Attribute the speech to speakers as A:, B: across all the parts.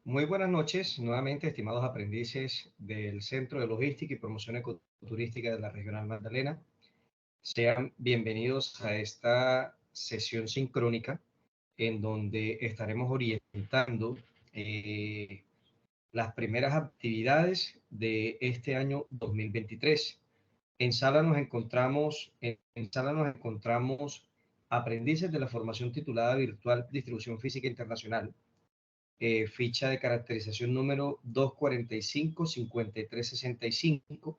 A: Muy buenas noches, nuevamente, estimados aprendices del Centro de Logística y Promoción Ecoturística de la Regional Magdalena. Sean bienvenidos a esta sesión sincrónica en donde estaremos orientando las primeras actividades de este año 2023. En sala nos encontramos aprendices de la formación titulada Virtual Distribución Física Internacional, ficha de caracterización número 245-5365,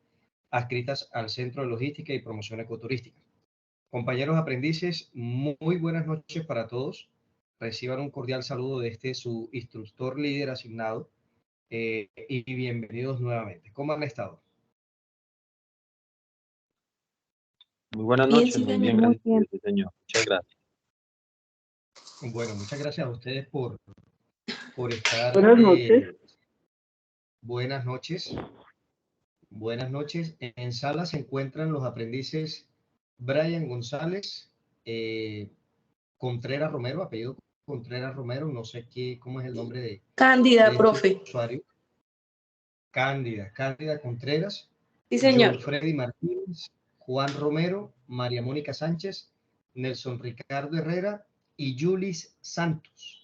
A: adscritas al Centro de Logística y Promoción Ecoturística. Compañeros aprendices, muy buenas noches para todos. Reciban un cordial saludo de su instructor líder asignado y bienvenidos nuevamente. ¿Cómo han estado?
B: Muy buenas
C: Bien,
B: noches,
C: sí,
B: muy
C: señor,
B: bien,
C: muy
B: gracias,
C: bien.
B: sí, señor. Muchas gracias.
A: Bueno, muchas gracias a ustedes por estar.
D: Buenas noches.
A: Buenas noches. Buenas noches. En sala se encuentran los aprendices Brian González, Contreras Romero, apellido Contreras Romero, no sé cómo es el nombre de
C: Cándida,
A: este
C: profe.
A: usuario. Cándida Contreras,
C: Sí, señor.
A: John Freddy Martínez, Juan Romero, María Mónica Sánchez, Nelson Ricardo Herrera y Yulis Santos.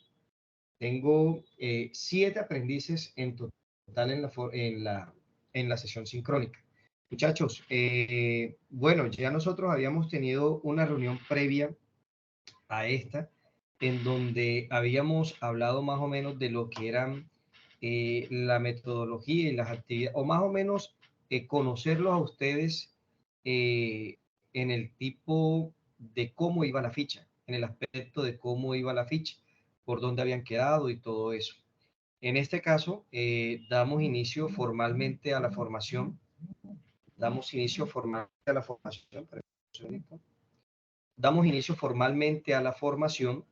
A: Tengo 7 aprendices en total en la sesión sincrónica. Muchachos, bueno, ya nosotros habíamos tenido una reunión previa a esta, en donde habíamos hablado más o menos de lo que eran la metodología y las actividades, o más o menos conocerlos a ustedes en el tipo de cómo iba la ficha, en el aspecto de cómo iba la ficha, por dónde habían quedado y todo eso. En este caso, damos inicio formalmente a la formación. Damos inicio formalmente a la formación. Damos inicio formalmente a la formación,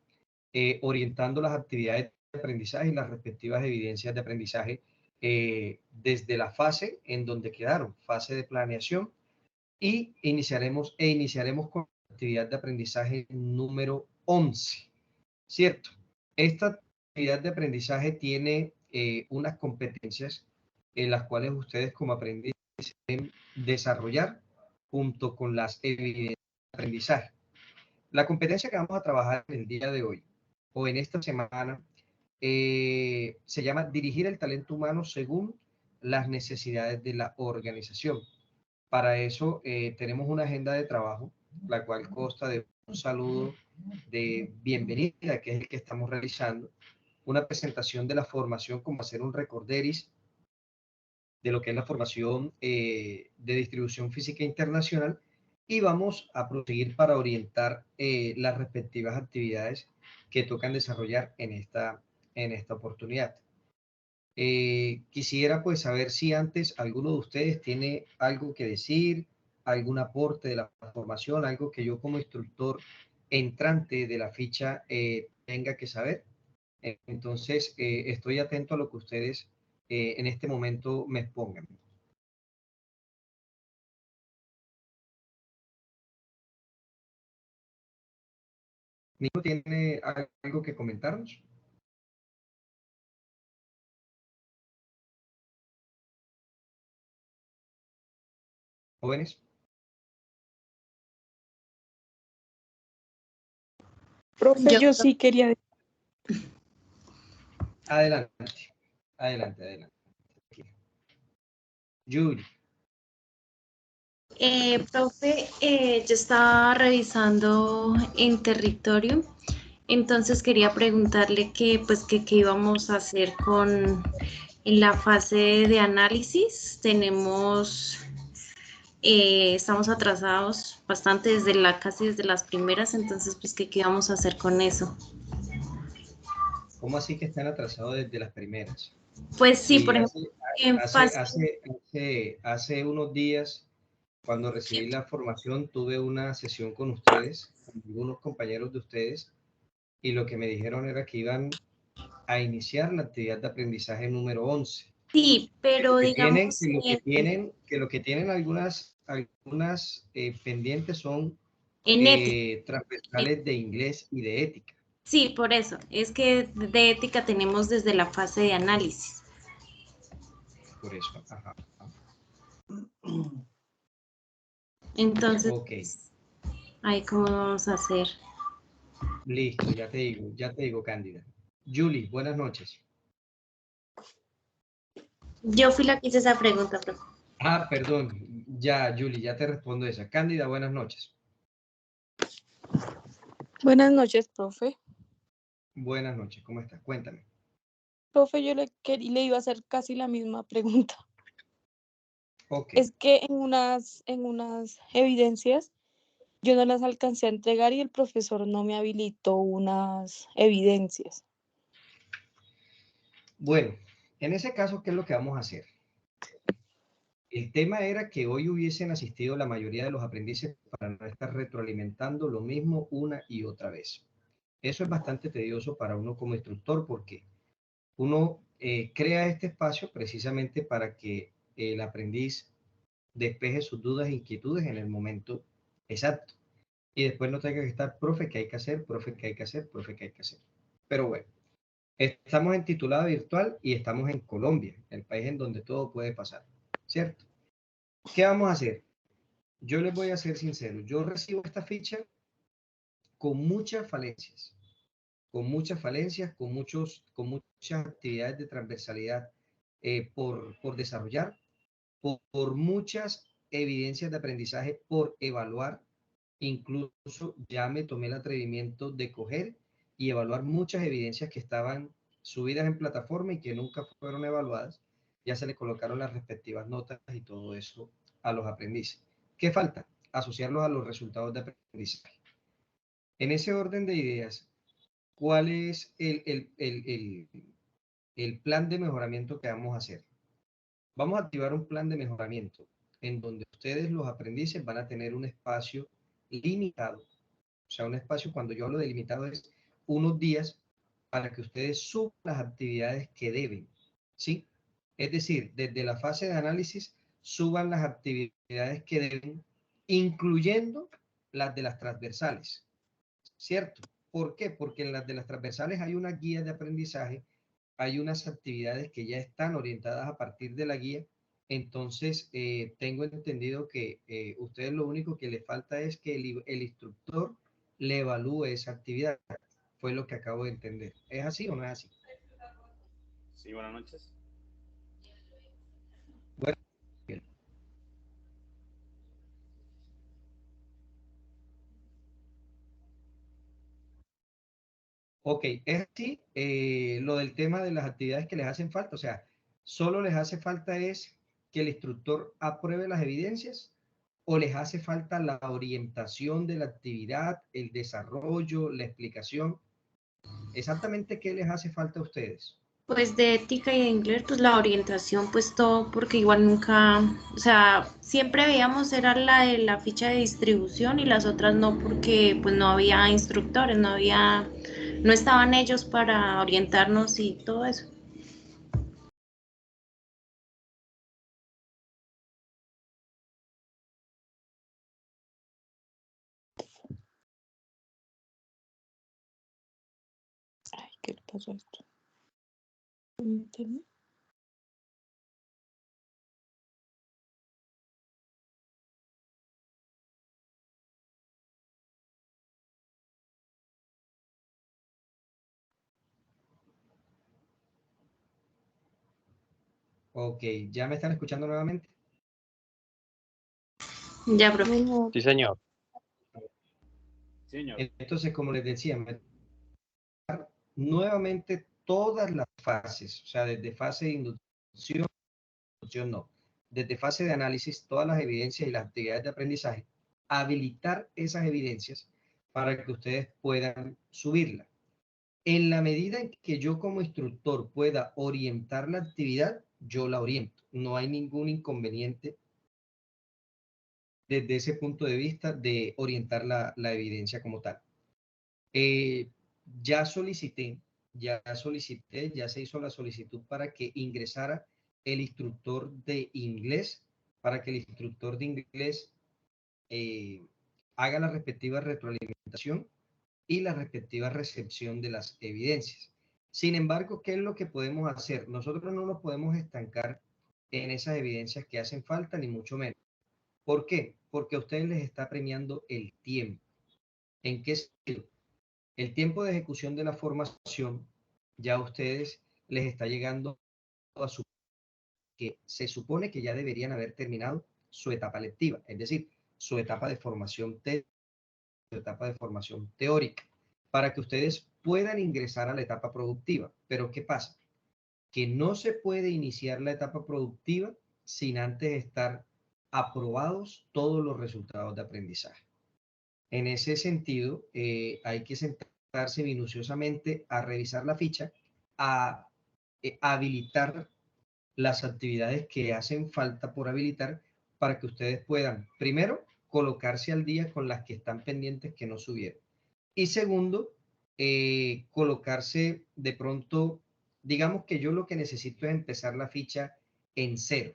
A: orientando las actividades de aprendizaje y las respectivas evidencias de aprendizaje desde la fase en donde quedaron, fase de planeación, y iniciaremos con la actividad de aprendizaje número 11, ¿cierto? Esta actividad de aprendizaje tiene unas competencias en las cuales ustedes como aprendices deben desarrollar junto con las evidencias de aprendizaje. La competencia que vamos a trabajar en el día de hoy o en esta semana se llama dirigir el talento humano según las necesidades de la organización. Para eso tenemos una agenda de trabajo, la cual consta de un saludo de bienvenida, que es el que estamos realizando, una presentación de la formación, como hacer un recorderis de lo que es la formación de distribución física internacional, y vamos a proseguir para orientar las respectivas actividades que tocan desarrollar en esta oportunidad. Quisiera pues saber si antes alguno de ustedes tiene algo que decir, algún aporte de la formación, algo que yo como instructor entrante de la ficha tenga que saber. Entonces, estoy atento a lo que ustedes en este momento me expongan. ¿Nico tiene algo que comentarnos? Jóvenes.
D: Profe, yo sí quería decir.
A: Adelante. Yuri.
C: Profe, yo estaba revisando en territorio, entonces quería preguntarle qué íbamos a hacer en la fase de análisis. Estamos atrasados bastante casi desde las primeras, entonces pues qué íbamos a hacer con eso.
A: ¿Cómo así que están atrasados desde las primeras?
C: Pues sí,
A: Sí,
C: por ejemplo, en fase...
A: hace unos días, cuando recibí la formación, tuve una sesión con ustedes, con algunos compañeros de ustedes, y lo que me dijeron era que iban a iniciar la actividad de aprendizaje número 11.
C: Sí, pero digamos...
A: Que lo que tienen algunas pendientes son
C: en ética.
A: transversales de inglés y de ética.
C: Sí, por eso. Es que de ética tenemos desde la fase de análisis.
A: Por eso. Ajá.
C: Entonces,
A: Ok,
C: ahí cómo vamos a hacer.
A: listo, ya te digo, Cándida. Julie, buenas noches.
C: Yo fui la que hice esa pregunta, profe.
A: Ah, perdón, ya, Julie, ya te respondo esa. Cándida, buenas noches.
D: Buenas noches, profe.
A: Buenas noches, ¿cómo estás? Cuéntame.
D: Profe, yo le iba a hacer casi la misma pregunta.
A: Ok,
D: Es que en unas evidencias yo no las alcancé a entregar y el profesor no me habilitó unas evidencias.
A: bueno, en ese caso, ¿qué es lo que vamos a hacer? El tema era que hoy hubiesen asistido la mayoría de los aprendices para no estar retroalimentando lo mismo una y otra vez. Eso es bastante tedioso para uno como instructor porque uno crea este espacio precisamente para que el aprendiz despeje sus dudas e inquietudes en el momento exacto. Y después no tenga que estar, profe, ¿qué hay que hacer? Profe, ¿qué hay que hacer? Profe, ¿qué hay que hacer? Pero bueno, estamos en titulada virtual y estamos en Colombia, el país en donde todo puede pasar, ¿cierto? ¿Qué vamos a hacer? Yo les voy a ser sincero, yo recibo esta ficha con muchas falencias, con muchas actividades de transversalidad por desarrollar, por muchas evidencias de aprendizaje por evaluar. Incluso ya me tomé el atrevimiento de coger y evaluar muchas evidencias que estaban subidas en plataforma y que nunca fueron evaluadas. Ya se le colocaron las respectivas notas y todo eso a los aprendices. ¿Qué falta? Asociarlos a los resultados de aprendizaje. En ese orden de ideas, ¿cuál es el plan de mejoramiento que vamos a hacer? Vamos a activar un plan de mejoramiento en donde ustedes, los aprendices, van a tener un espacio limitado. O sea, un espacio, cuando yo hablo de limitado, es unos días para que ustedes suban las actividades que deben, ¿sí? Es decir, desde la fase de análisis, suban las actividades que deben, incluyendo las de las transversales, ¿cierto? ¿Por qué? Porque en las de las transversales hay una guía de aprendizaje, hay unas actividades que ya están orientadas a partir de la guía. Entonces, tengo entendido que ustedes lo único que les falta es que el instructor le evalúe esa actividad. Fue lo que acabo de entender. ¿Es así o no es así?
B: Sí, buenas noches.
A: Bueno, bien. Ok, es así. Lo del tema de las actividades que les hacen falta, o sea, solo les hace falta es que el instructor apruebe las evidencias o les hace falta la orientación de la actividad, el desarrollo, la explicación. Exactamente qué les hace falta a ustedes.
C: Pues de ética y de inglés, pues la orientación, pues todo, porque igual nunca, o sea, siempre veíamos era la de la ficha de distribución y las otras no, porque pues no había instructores, no estaban ellos para orientarnos y todo eso.
D: Ay, ¿qué le pasó a esto? Permíteme.
A: Ok, ¿ya me están escuchando nuevamente?
C: Ya, profe.
D: No,
B: Sí, señor. Señor.
A: Entonces, como les decía, nuevamente todas las fases, o sea, desde fase de inducción no, desde fase de análisis, todas las evidencias y las actividades de aprendizaje, habilitar esas evidencias para que ustedes puedan subirla. En la medida en que yo como instructor pueda orientar la actividad, yo la oriento. No hay ningún inconveniente desde ese punto de vista de orientar la evidencia como tal. Eh, ya solicité, ya se hizo la solicitud para que ingresara el instructor de inglés, para que el instructor de inglés haga la respectiva retroalimentación y la respectiva recepción de las evidencias. Sin embargo, ¿qué es lo que podemos hacer? Nosotros no nos podemos estancar en esas evidencias que hacen falta, ni mucho menos. ¿Por qué? Porque a ustedes les está premiando el tiempo. ¿En qué sentido? El tiempo de ejecución de la formación ya a ustedes les está llegando a su que se supone que ya deberían haber terminado su etapa lectiva, es decir, su etapa de formación su etapa de formación teórica, para que ustedes puedan ingresar a la etapa productiva. Pero ¿qué pasa? Que no se puede iniciar la etapa productiva sin antes estar aprobados todos los resultados de aprendizaje. En ese sentido, hay que sentarse minuciosamente a revisar la ficha, a habilitar las actividades que hacen falta por habilitar para que ustedes puedan, primero, colocarse al día con las que están pendientes que no subieron. Y segundo, colocarse de pronto, digamos que yo lo que necesito es empezar la ficha en cero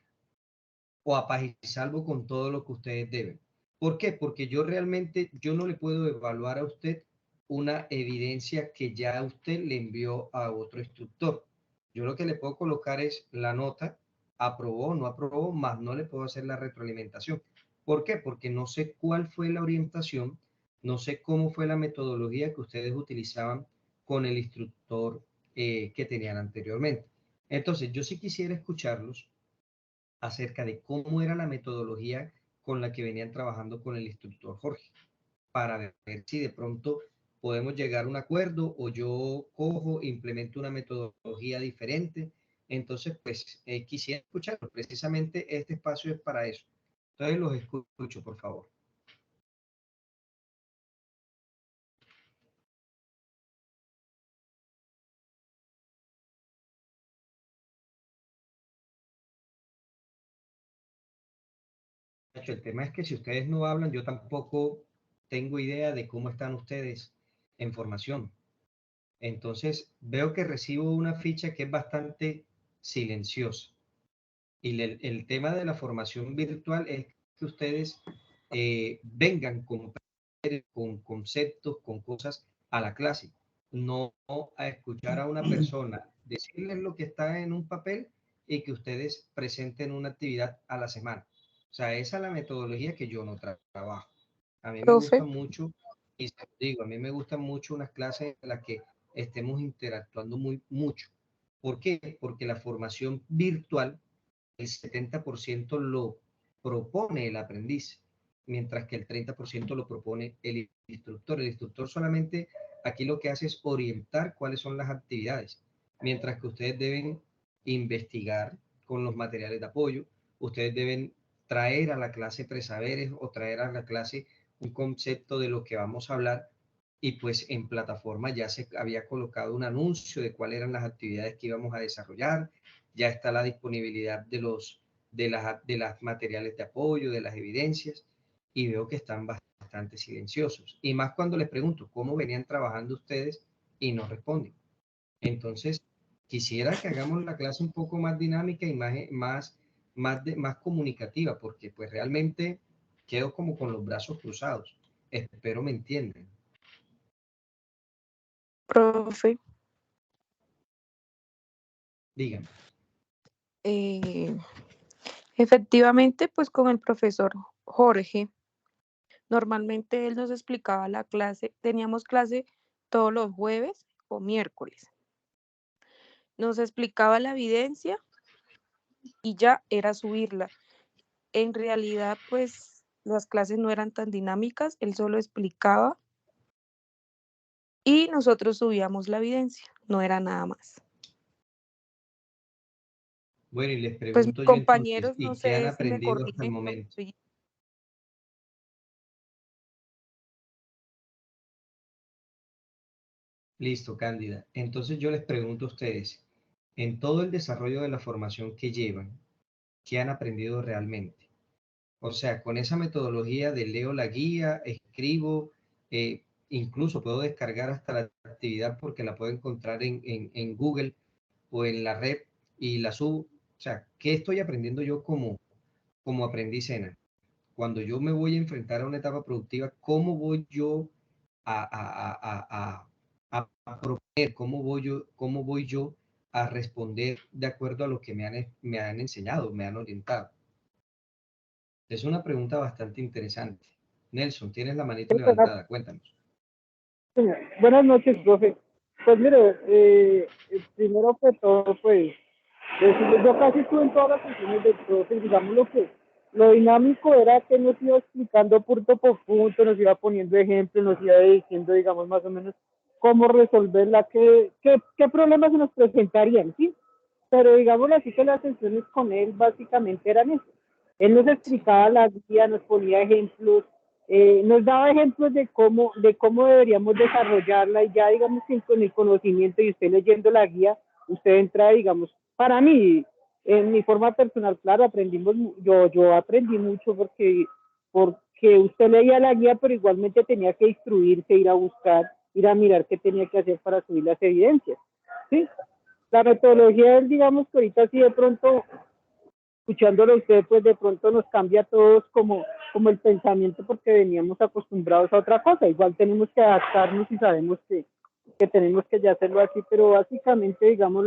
A: o a página y salvo con todo lo que ustedes deben. ¿Por qué? Porque yo realmente, yo no le puedo evaluar a usted una evidencia que ya usted le envió a otro instructor. Yo lo que le puedo colocar es la nota, aprobó o no aprobó, más no le puedo hacer la retroalimentación. ¿Por qué? Porque no sé cuál fue la orientación, no sé cómo fue la metodología que ustedes utilizaban con el instructor que tenían anteriormente. Entonces, yo sí quisiera escucharlos acerca de cómo era la metodología con la que venían trabajando con el instructor Jorge, para ver si de pronto podemos llegar a un acuerdo o yo cojo, implemento una metodología diferente. Entonces, pues quisiera escucharlo. Precisamente este espacio es para eso. Entonces, los escucho, por favor. El tema es que si ustedes no hablan, yo tampoco tengo idea de cómo están ustedes en formación. Entonces, veo que recibo una ficha que es bastante silenciosa. Y el tema de la formación virtual es que ustedes vengan con conceptos, con cosas a la clase, no a escuchar a una persona, decirles lo que está en un papel y que ustedes presenten una actividad a la semana. O sea, esa es la metodología que yo no trabajo. A mí me gusta
D: Profe,
A: mucho, y se lo digo, a mí me gustan mucho unas clases en las que estemos interactuando mucho. ¿Por qué? Porque la formación virtual el 70% lo propone el aprendiz, mientras que el 30% lo propone el instructor. El instructor solamente aquí lo que hace es orientar cuáles son las actividades, mientras que ustedes deben investigar con los materiales de apoyo, ustedes deben traer a la clase presaberes o traer a la clase un concepto de lo que vamos a hablar y pues en plataforma ya se había colocado un anuncio de cuáles eran las actividades que íbamos a desarrollar, ya está la disponibilidad de las materiales de apoyo, de las evidencias, y veo que están bastante silenciosos. Y más cuando les pregunto cómo venían trabajando ustedes y no responden. Entonces, quisiera que hagamos la clase un poco más dinámica y más comunicativa, porque pues realmente quedo como con los brazos cruzados. Espero me entiendan.
D: profe,
A: Díganme.
D: eh, efectivamente, pues con el profesor Jorge, normalmente él nos explicaba la clase, teníamos clase todos los jueves o miércoles. Nos explicaba la evidencia y ya era subirla. En realidad, pues las clases no eran tan dinámicas, él solo explicaba y nosotros subíamos la evidencia, no era nada más.
A: Bueno, y les
D: Pues mis
A: pregunto yo entonces,
D: compañeros, no
A: ¿y qué han
D: sé si me
A: aprendido hasta el
D: corrigen.
A: momento? Listo, Cándida. Entonces yo les pregunto a ustedes, en todo el desarrollo de la formación que llevan, ¿qué han aprendido realmente? O sea, con esa metodología de leo la guía, escribo, incluso puedo descargar hasta la actividad porque la puedo encontrar en Google o en la red y la subo. O sea, ¿qué estoy aprendiendo yo como aprendiz ENA? Cuando yo me voy a enfrentar a una etapa productiva, ¿cómo voy yo a proponer cómo voy yo a responder de acuerdo a lo que me han enseñado, me han orientado. Es una pregunta bastante interesante. Nelson, tienes la manita levantada, cuéntanos.
E: Buenas noches, profe. Pues mire, primero que todo, pues, yo casi estuve en todas las sesiones del profe, digamos lo dinámico era que nos iba explicando punto por punto, nos iba poniendo ejemplos, nos iba diciendo, digamos, más o menos cómo resolverla, qué problemas se nos presentarían, ¿sí? Pero digamos así que las sesiones con él básicamente eran eso. Él nos explicaba la guía, nos ponía ejemplos, nos daba ejemplos de cómo deberíamos desarrollarla y ya digamos que con el conocimiento y usted leyendo la guía, usted entra, digamos, para mí, en mi forma personal, claro, yo aprendí mucho porque usted leía la guía, pero igualmente tenía que instruirse, ir a buscar, ir a mirar qué tenía que hacer para subir las evidencias, ¿sí? La metodología es, digamos que ahorita sí de pronto, escuchándolo a usted, pues de pronto nos cambia a todos como el pensamiento porque veníamos acostumbrados a otra cosa. Igual tenemos que adaptarnos y sabemos que tenemos que ya hacerlo así, pero básicamente, digamos,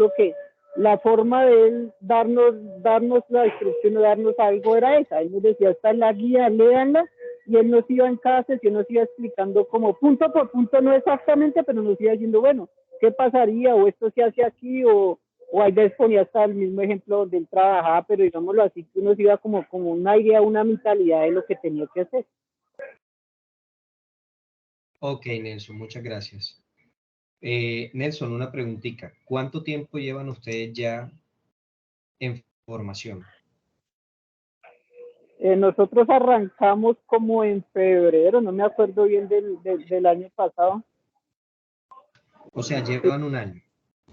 E: la forma de él darnos la instrucción o darnos algo era esa. Él nos decía, está en la guía, léanla, y él nos iba en cada sesión, nos iba explicando como punto por punto, no exactamente, pero nos iba diciendo, bueno, ¿qué pasaría? O esto se hace aquí, o hay veces ponía hasta el mismo ejemplo donde él trabajaba, pero digámoslo así, que uno se iba como una idea, una mentalidad de lo que tenía que hacer.
A: Ok, Nelson, muchas gracias. Nelson, una preguntita. ¿Cuánto tiempo llevan ustedes ya en formación?
E: Nosotros arrancamos como en febrero, no me acuerdo bien del año pasado.
A: O sea, llevan un año.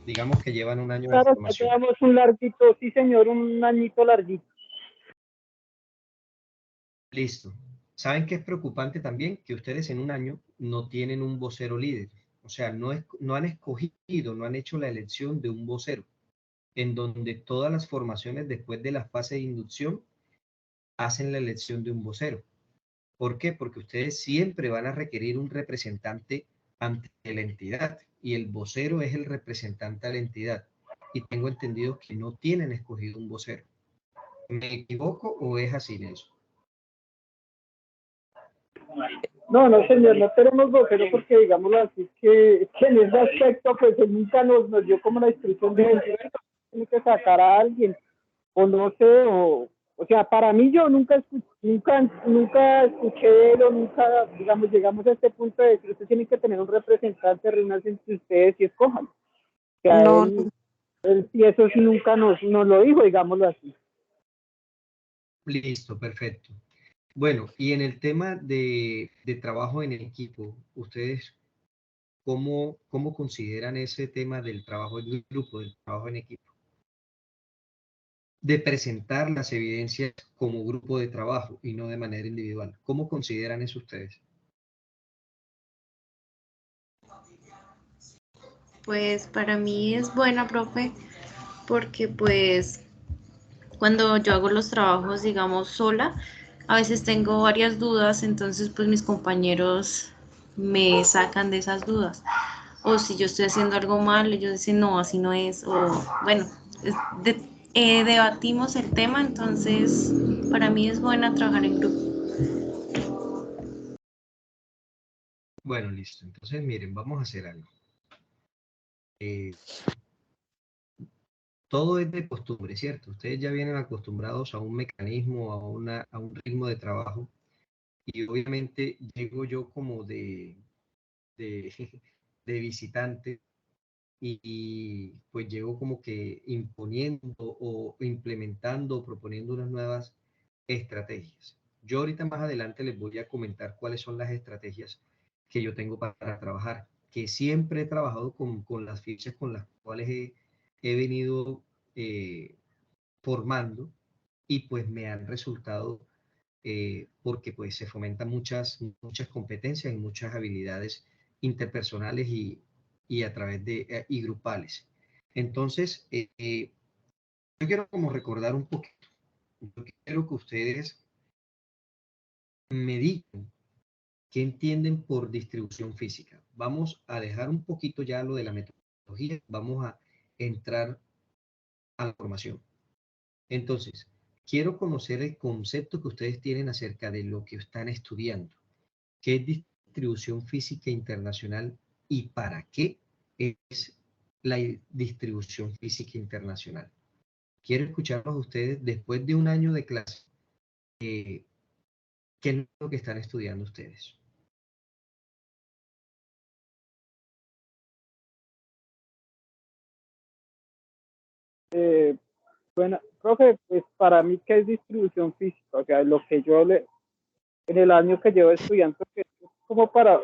A: Digamos que llevan un año de
E: Claro, ya
A: formación.
E: llevamos un larguito, sí señor, un añito larguito.
A: Listo. ¿Saben qué es preocupante también? Que ustedes en un año no tienen un vocero líder. O sea, no han escogido, no han hecho la elección de un vocero, en donde todas las formaciones después de la fase de inducción hacen la elección de un vocero. ¿Por qué? Porque ustedes siempre van a requerir un representante ante la entidad y el vocero es el representante a la entidad. Y tengo entendido que no tienen escogido un vocero. ¿Me equivoco o es así, Nelson?
E: No, señor, no tenemos vocero porque, digámoslo así, que en ese aspecto, pues él nunca nos dio como la instrucción de decir, tiene que sacar a alguien, o no sé, o sea, para mí yo nunca escuché de él, o nunca, digamos, llegamos a este punto de decir, usted tiene que tener un representante, reunirse entre ustedes y escojan. O sea,
D: No,
E: él sí, eso sí nunca nos lo dijo, digámoslo así.
A: Listo, perfecto. Bueno, y en el tema de trabajo en equipo, ¿ustedes cómo consideran ese tema del trabajo en grupo, del trabajo en equipo? De presentar las evidencias como grupo de trabajo y no de manera individual. ¿Cómo consideran eso ustedes?
C: Pues para mí es buena, profe, porque pues cuando yo hago los trabajos, digamos, sola, a veces tengo varias dudas, entonces pues mis compañeros me sacan de esas dudas. O si yo estoy haciendo algo mal, ellos dicen, no, así no es. O bueno, debatimos el tema, entonces para mí es buena trabajar en grupo.
A: Bueno, listo. Entonces, miren, vamos a hacer algo. Todo es de costumbre, ¿cierto? Ustedes ya vienen acostumbrados a un mecanismo, a un ritmo de trabajo. Y obviamente llego yo como de, de visitante pues llego como que imponiendo o implementando o proponiendo unas nuevas estrategias. Yo ahorita más adelante les voy a comentar cuáles son las estrategias que yo tengo para trabajar, que siempre he trabajado con las fichas con las cuales he venido formando y pues me han resultado porque pues se fomentan muchas competencias y muchas habilidades interpersonales y a través de y grupales. Entonces, yo quiero como recordar un poquito, yo quiero que ustedes mediten ¿Qué entienden por distribución física? Vamos a dejar un poquito ya lo de la metodología, vamos a entrar a la formación. Entonces, quiero conocer el concepto que ustedes tienen acerca de lo que están estudiando. ¿Qué es distribución física internacional y para qué es la distribución física internacional? Quiero escucharlos a ustedes después de un año de clase. ¿Qué es lo que están estudiando ustedes?
E: Bueno, profe, pues para mí que es distribución física, o sea, lo que yo en el año que llevo estudiando, que es como para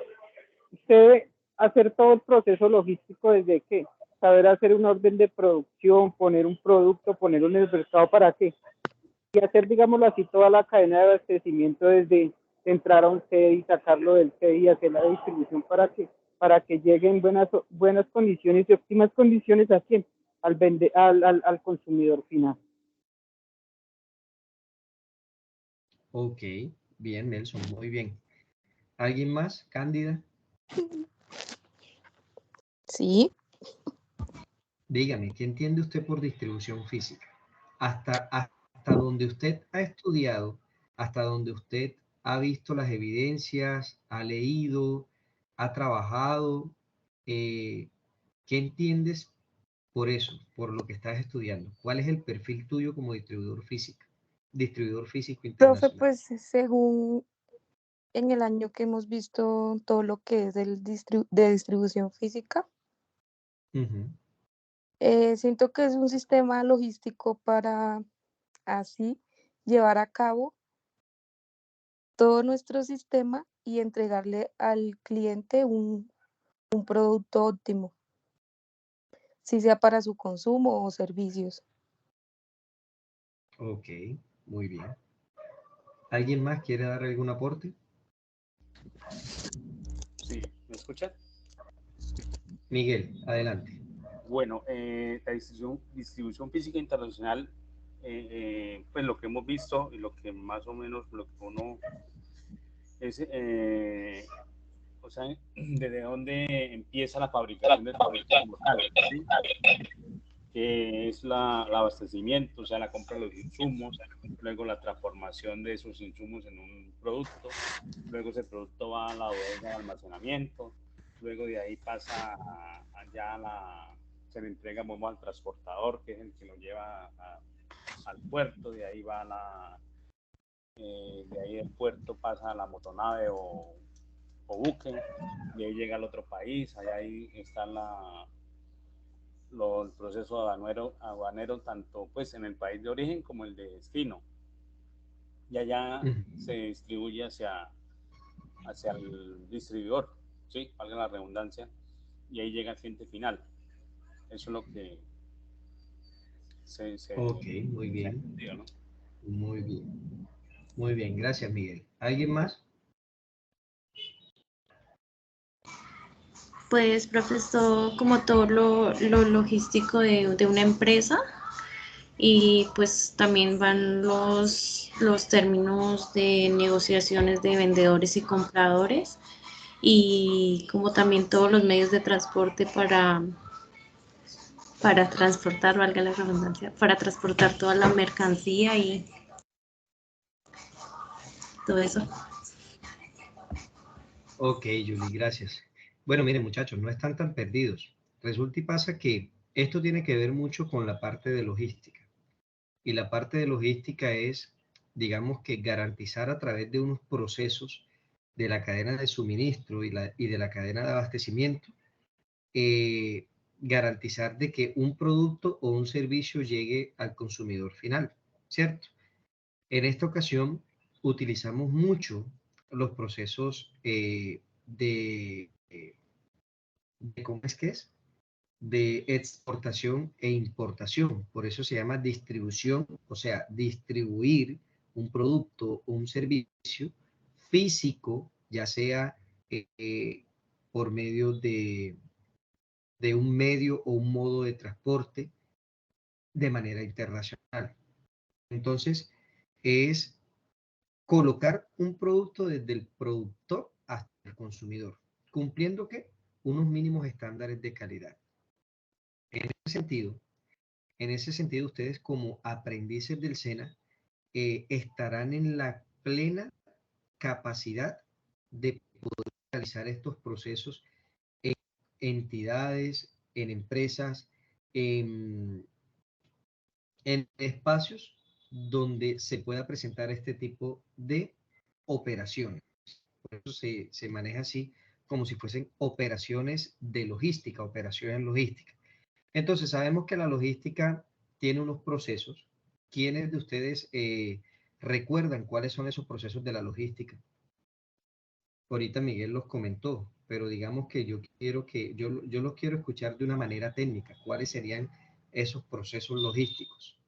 E: usted hacer todo el proceso logístico desde que saber hacer un orden de producción, poner un producto, ponerlo en el mercado, ¿para qué? Y hacer, digámoslo así, toda la cadena de abastecimiento desde entrar a un CEDI, sacarlo del CEDI y hacer la distribución para que lleguen buenas condiciones y óptimas condiciones a quién, al consumidor final.
A: Ok, bien, Nelson, muy bien. ¿Alguien más? Cándida,
D: Sí,
A: dígame, ¿qué entiende usted por distribución física? Hasta donde usted ha estudiado, hasta donde usted ha visto las evidencias, ha leído, ha trabajado, ¿qué entiendes por eso, por lo que estás estudiando? ¿Cuál es el perfil tuyo como distribuidor físico
D: profe,
A: internacional?
D: pues según en el año que hemos visto todo lo que es de distribución física,
A: Ujú.
D: siento que es un sistema logístico para así llevar a cabo todo nuestro sistema y entregarle al cliente un producto óptimo, si sea para su consumo o servicios.
A: Ok, muy bien. ¿Alguien más quiere dar algún aporte?
B: Sí, ¿me escuchan?
A: Miguel, adelante.
B: Bueno, la distribución física internacional, pues lo que hemos visto y lo que más o menos lo que uno es, o sea, desde dónde empieza la fabricación del producto como tal, ¿sí? Que es el abastecimiento, o sea, la compra de los insumos, luego la transformación de esos insumos en un producto, luego ese producto va a la bodega de almacenamiento, luego de ahí pasa allá se le entrega al transportador, que es el que lo lleva al puerto, de ahí va de ahí del puerto pasa a la motonave o buque, de ahí llega al otro país, allá ahí está el proceso aduanero tanto pues en el país de origen como el de destino. Y allá
A: Ujú.
B: se distribuye hacia el distribuidor, ¿sí? Valga la redundancia, y ahí llega al cliente final. Eso es lo que
A: Ok, muy
B: se ha
A: bien,
B: entendido, ¿no?
A: muy bien, muy bien, gracias Miguel. ¿Alguien más?
C: Pues, profesor, como todo lo logístico de una empresa y pues también van los términos de negociaciones de vendedores y compradores y como también todos los medios de transporte para transportar, valga la redundancia, para transportar toda la mercancía y todo eso.
A: Ok, Julie, gracias. Bueno, miren muchachos, no están tan perdidos. Resulta y pasa que esto tiene que ver mucho con la parte de logística. Y la parte de logística es, digamos que garantizar a través de unos procesos de la cadena de suministro y de la cadena de abastecimiento, eh, garantizar de que un producto o un servicio llegue al consumidor final, ¿cierto? En esta ocasión utilizamos mucho los procesos ¿cómo es que es? De exportación e importación. Por eso se llama distribución, o sea, distribuir un producto o un servicio físico, ya sea por medio de un medio o un modo de transporte de manera internacional. Entonces, es colocar un producto desde el productor hasta consumidor, cumpliendo ¿qué? Unos mínimos estándares de calidad. En ese sentido, ustedes como aprendices del SENA estarán en la plena capacidad de poder realizar estos procesos en entidades, en empresas, en espacios donde se pueda presentar este tipo de operaciones. Por eso se maneja así, como si fuesen operaciones de logística, operaciones logísticas. Entonces, sabemos que la logística tiene unos procesos. ¿Quiénes de ustedes recuerdan cuáles son esos procesos de la logística? Ahorita Miguel los comentó, pero digamos que yo los quiero escuchar de una manera técnica. ¿Cuáles serían esos procesos logísticos?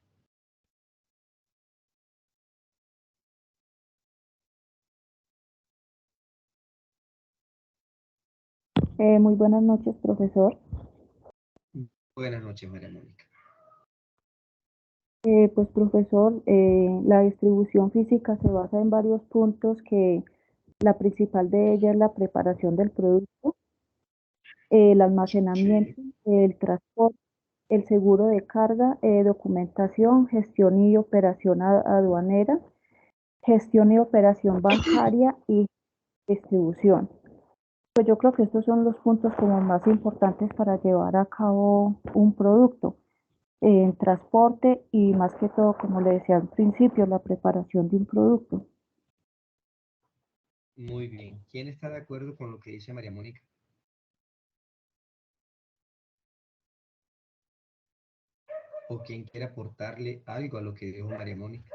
F: Muy buenas noches, profesor.
A: Buenas noches, María Mónica.
F: Pues, profesor, la distribución física se basa en varios puntos que la principal de ellas es la preparación del producto, el almacenamiento, el transporte, el seguro de carga, documentación, gestión y operación aduanera, gestión y operación bancaria y distribución. Pues yo creo que estos son los puntos como más importantes para llevar a cabo un producto en transporte y más que todo, como le decía al principio, la preparación de un producto.
A: Muy bien. ¿Quién está de acuerdo con lo que dice María Mónica? ¿O quién quiere aportarle algo a lo que dijo María Mónica?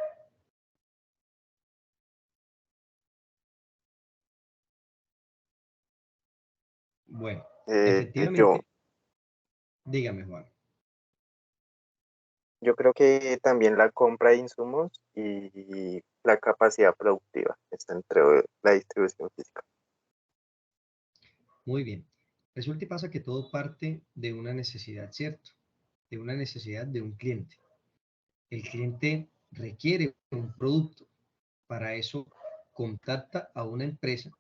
A: Bueno, efectivamente, dígame, Juan.
G: Yo creo que también la compra de insumos y la capacidad productiva está entre la distribución física.
A: Muy bien. Resulta y pasa que todo parte de una necesidad, ¿cierto? De una necesidad de un cliente. El cliente requiere un producto. Para eso contacta a una empresa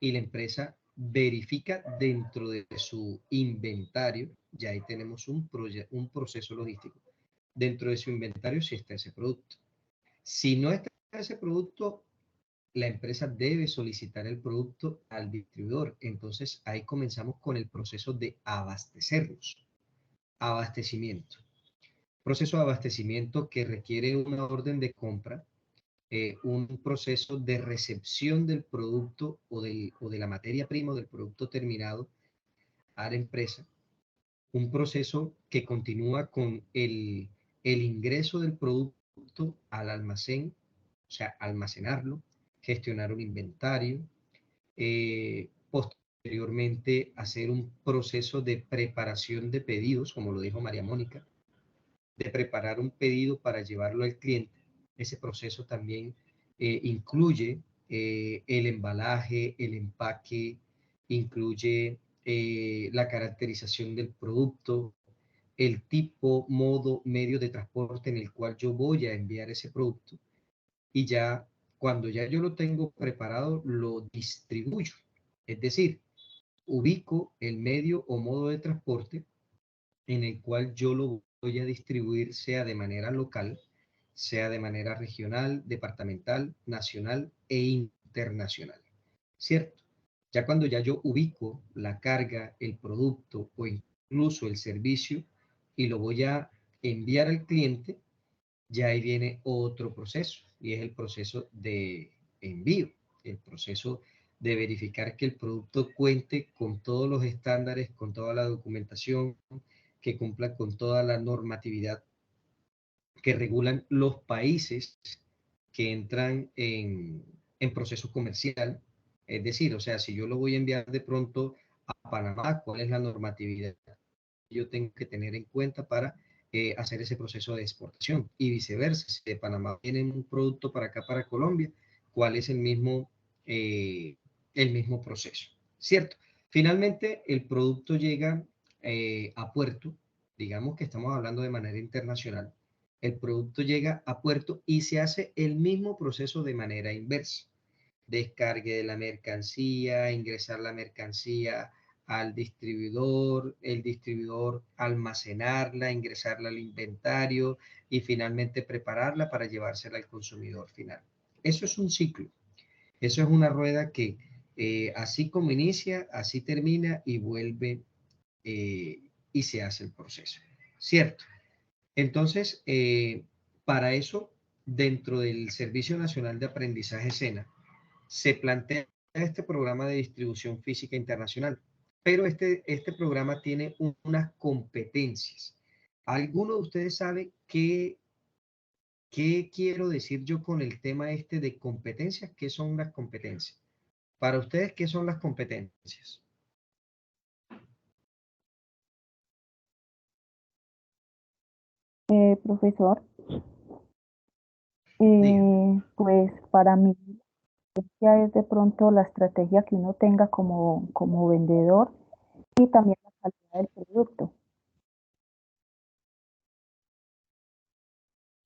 A: y la empresa verifica dentro de su inventario, ya ahí tenemos un proceso logístico, dentro de su inventario si está ese producto. Si no está ese producto, la empresa debe solicitar el producto al distribuidor. Entonces ahí comenzamos con el proceso de abastecerlos. Abastecimiento. Proceso de abastecimiento que requiere una orden de compra, un proceso de recepción del producto o de la materia prima o del producto terminado a la empresa, un proceso que continúa con el ingreso del producto al almacén, o sea, almacenarlo, gestionar un inventario, posteriormente hacer un proceso de preparación de pedidos, como lo dijo María Mónica, de preparar un pedido para llevarlo al cliente. Ese proceso también incluye el embalaje, el empaque, incluye la caracterización del producto, el tipo, modo, medio de transporte en el cual yo voy a enviar ese producto. Y ya cuando ya yo lo tengo preparado, lo distribuyo. Es decir, ubico el medio o modo de transporte en el cual yo lo voy a distribuir, sea de manera local, sea de manera regional, departamental, nacional e internacional. ¿Cierto? Ya cuando ya yo ubico la carga, el producto o incluso el servicio y lo voy a enviar al cliente, ya ahí viene otro proceso y es el proceso de envío, el proceso de verificar que el producto cuente con todos los estándares, con toda la documentación, que cumpla con toda la normatividad que regulan los países que entran en proceso comercial. Es decir, o sea, si yo lo voy a enviar de pronto a Panamá, ¿cuál es la normatividad que yo tengo que tener en cuenta para hacer ese proceso de exportación? Y viceversa, si de Panamá viene un producto para acá, para Colombia, ¿cuál es el mismo proceso? ¿Cierto? Finalmente, el producto llega a puerto, digamos que estamos hablando de manera internacional, el producto llega a puerto y se hace el mismo proceso de manera inversa. descargue de la mercancía, ingresar la mercancía al distribuidor, el distribuidor almacenarla, ingresarla al inventario y finalmente prepararla para llevársela al consumidor final. Eso es un ciclo. Eso es una rueda que así como inicia, así termina y vuelve y se hace el proceso. ¿Cierto? Entonces, para eso, dentro del Servicio Nacional de Aprendizaje SENA, se plantea este programa de distribución física internacional, pero este programa tiene unas competencias. ¿Alguno de ustedes sabe qué quiero decir yo con el tema este de competencias? ¿Qué son las competencias? Para ustedes, ¿qué son las competencias?
F: Profesor,
A: Diga.
F: pues para mí ya es de pronto la estrategia que uno tenga como vendedor y también la calidad del producto.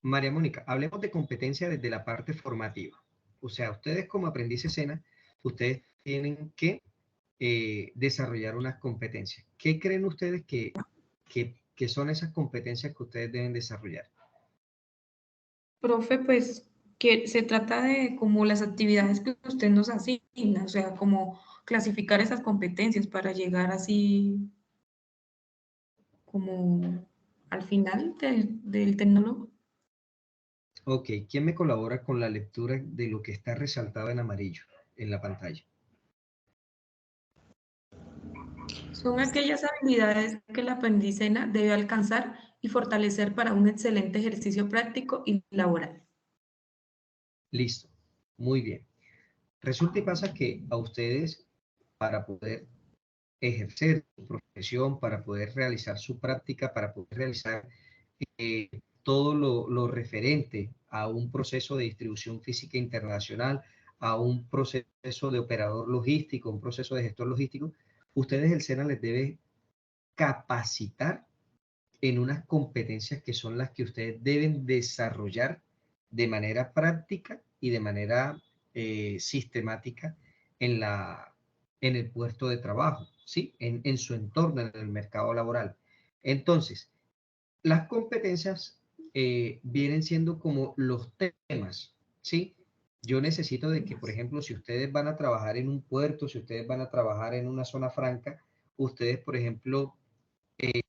A: María Mónica, hablemos de competencia desde la parte formativa. O sea, ustedes como aprendices SENA, ustedes tienen que desarrollar unas competencias. ¿Qué creen ustedes que son esas competencias que ustedes deben desarrollar?
D: Profe, pues que se trata de como las actividades que usted nos asigna, o sea, como clasificar esas competencias para llegar así como al final del tecnólogo.
A: Ok, ¿quién me colabora con la lectura de lo que está resaltado en amarillo en la pantalla?
D: Son aquellas habilidades que el aprendiz SENA debe alcanzar y fortalecer para un excelente ejercicio práctico y laboral.
A: Listo, muy bien. Resulta y pasa que a ustedes, para poder ejercer su profesión, para poder realizar su práctica, para poder realizar eh, todo lo referente a un proceso de distribución física internacional, a un proceso de operador logístico, un proceso de gestor logístico, ustedes el SENA les debe capacitar en unas competencias que son las que ustedes deben desarrollar de manera práctica y de manera sistemática en, en el puesto de trabajo, ¿sí? En su entorno, en el mercado laboral. Entonces, las competencias vienen siendo como los temas, ¿sí? Yo necesito de que, por ejemplo, si ustedes van a trabajar en un puerto, si ustedes van a trabajar en una zona franca, ustedes, por ejemplo,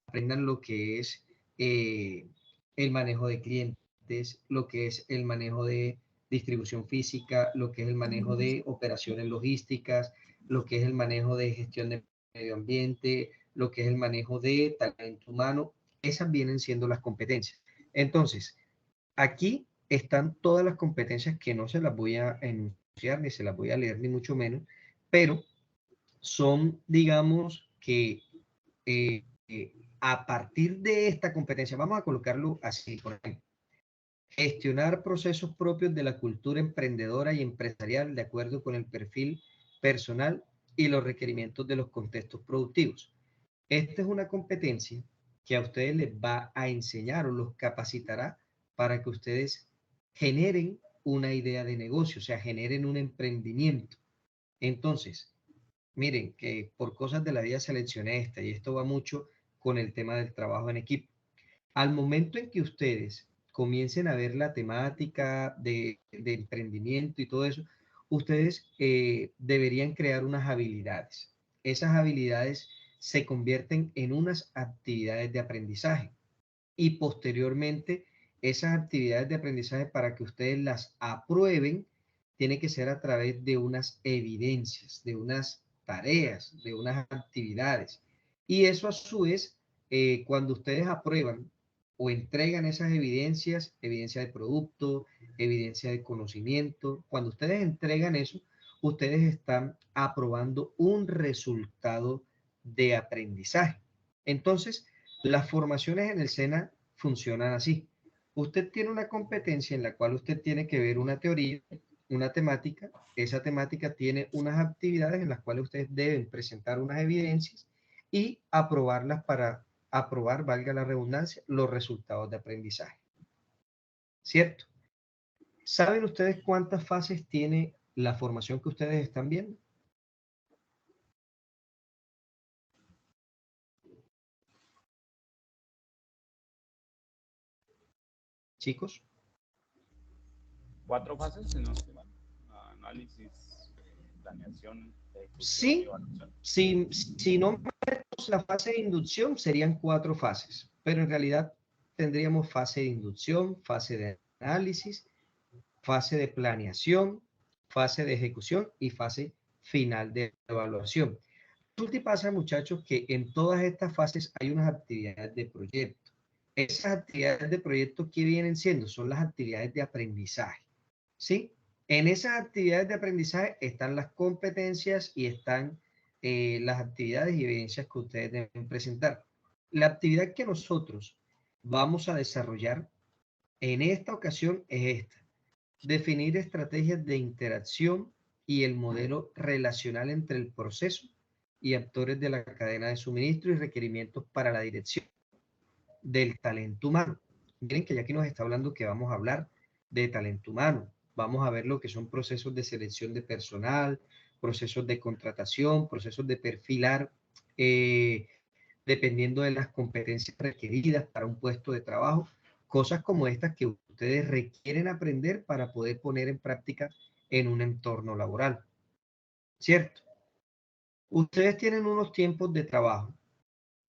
A: aprendan lo que es el manejo de clientes, lo que es el manejo de distribución física, lo que es el manejo de operaciones logísticas, lo que es el manejo de gestión de medio ambiente, lo que es el manejo de talento humano. Esas vienen siendo las competencias. Entonces, aquí están todas las competencias que no se las voy a enunciar, ni se las voy a leer, ni mucho menos, pero son, digamos, que eh, a partir de esta competencia, vamos a colocarlo así, por ejemplo, gestionar procesos propios de la cultura emprendedora y empresarial de acuerdo con el perfil personal y los requerimientos de los contextos productivos. Esta es una competencia que a ustedes les va a enseñar o los capacitará para que ustedes generen una idea de negocio, o sea, generen un emprendimiento. Entonces, miren, que por cosas de la vida seleccioné esta y esto va mucho con el tema del trabajo en equipo. Al momento en que ustedes comiencen a ver la temática de emprendimiento y todo eso, ustedes deberían crear unas habilidades. Esas habilidades se convierten en unas actividades de aprendizaje y posteriormente esas actividades de aprendizaje para que ustedes las aprueben tiene que ser a través de unas evidencias, de unas tareas, de unas actividades. Y eso a su vez, cuando ustedes aprueban o entregan esas evidencias, evidencia de producto, evidencia de conocimiento, cuando ustedes entregan eso, ustedes están aprobando un resultado de aprendizaje. Entonces, las formaciones en el SENA funcionan así. Usted tiene una competencia en la cual usted tiene que ver una teoría, una temática. Esa temática tiene unas actividades en las cuales ustedes deben presentar unas evidencias y aprobarlas para aprobar, valga la redundancia, los resultados de aprendizaje. ¿Cierto? ¿Saben ustedes cuántas fases tiene la formación que ustedes están viendo? Chicos.
B: 4 fases, si no estoy mal. Análisis, planeación, ejecución y
A: Sí,
B: evaluación.
A: si no metemos la fase de inducción, serían 4 fases, pero en realidad tendríamos fase de inducción, fase de análisis, fase de planeación, fase de ejecución y fase final de evaluación. Resulta y pasa, muchachos, que en todas estas fases hay unas actividades de proyecto. Esas actividades de proyecto, ¿qué vienen siendo? Son las actividades de aprendizaje, ¿sí? En esas actividades de aprendizaje están las competencias y están las actividades y evidencias que ustedes deben presentar. La actividad que nosotros vamos a desarrollar en esta ocasión es esta: definir estrategias de interacción y el modelo relacional entre el proceso y actores de la cadena de suministro y requerimientos para la dirección del talento humano. Miren que ya aquí nos está hablando que vamos a hablar de talento humano. Vamos a ver lo que son procesos de selección de personal, procesos de contratación, procesos de perfilar, dependiendo de las competencias requeridas para un puesto de trabajo, cosas como estas que ustedes requieren aprender para poder poner en práctica en un entorno laboral, ¿cierto? Ustedes tienen unos tiempos de trabajo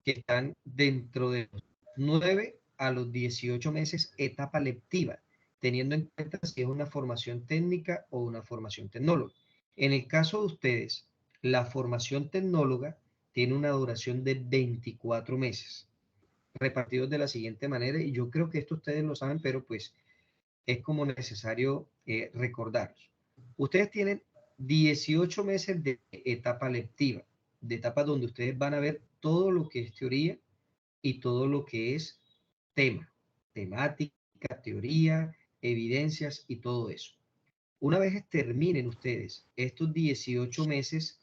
A: que están dentro de los 9 a los 18 meses, etapa lectiva, teniendo en cuenta si es una formación técnica o una formación tecnóloga. En el caso de ustedes, la formación tecnóloga tiene una duración de 24 meses, repartidos de la siguiente manera, y yo creo que esto ustedes lo saben, pero pues es como necesario recordarlos. Ustedes tienen 18 meses de etapa lectiva, de etapa donde ustedes van a ver todo lo que es teoría y todo lo que es tema, temática, teoría, evidencias y todo eso. Una vez terminen ustedes estos 18 meses,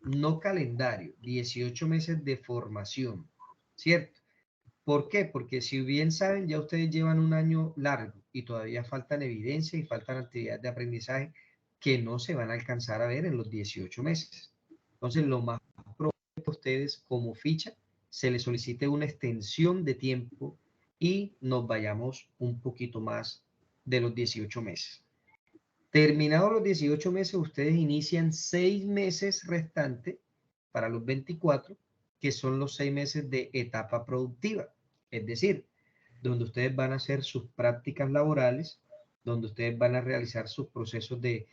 A: no calendario, 18 meses de formación, ¿cierto? ¿Por qué? Porque si bien saben, ya ustedes llevan un año largo y todavía faltan evidencias y faltan actividades de aprendizaje que no se van a alcanzar a ver en los 18 meses. Entonces, lo más probable es que a ustedes como ficha se les solicite una extensión de tiempo y nos vayamos un poquito más de los 18 meses. Terminados los 18 meses, ustedes inician 6 meses restantes para los 24, que son los 6 meses de etapa productiva. Es decir, donde ustedes van a hacer sus prácticas laborales, donde ustedes van a realizar sus procesos de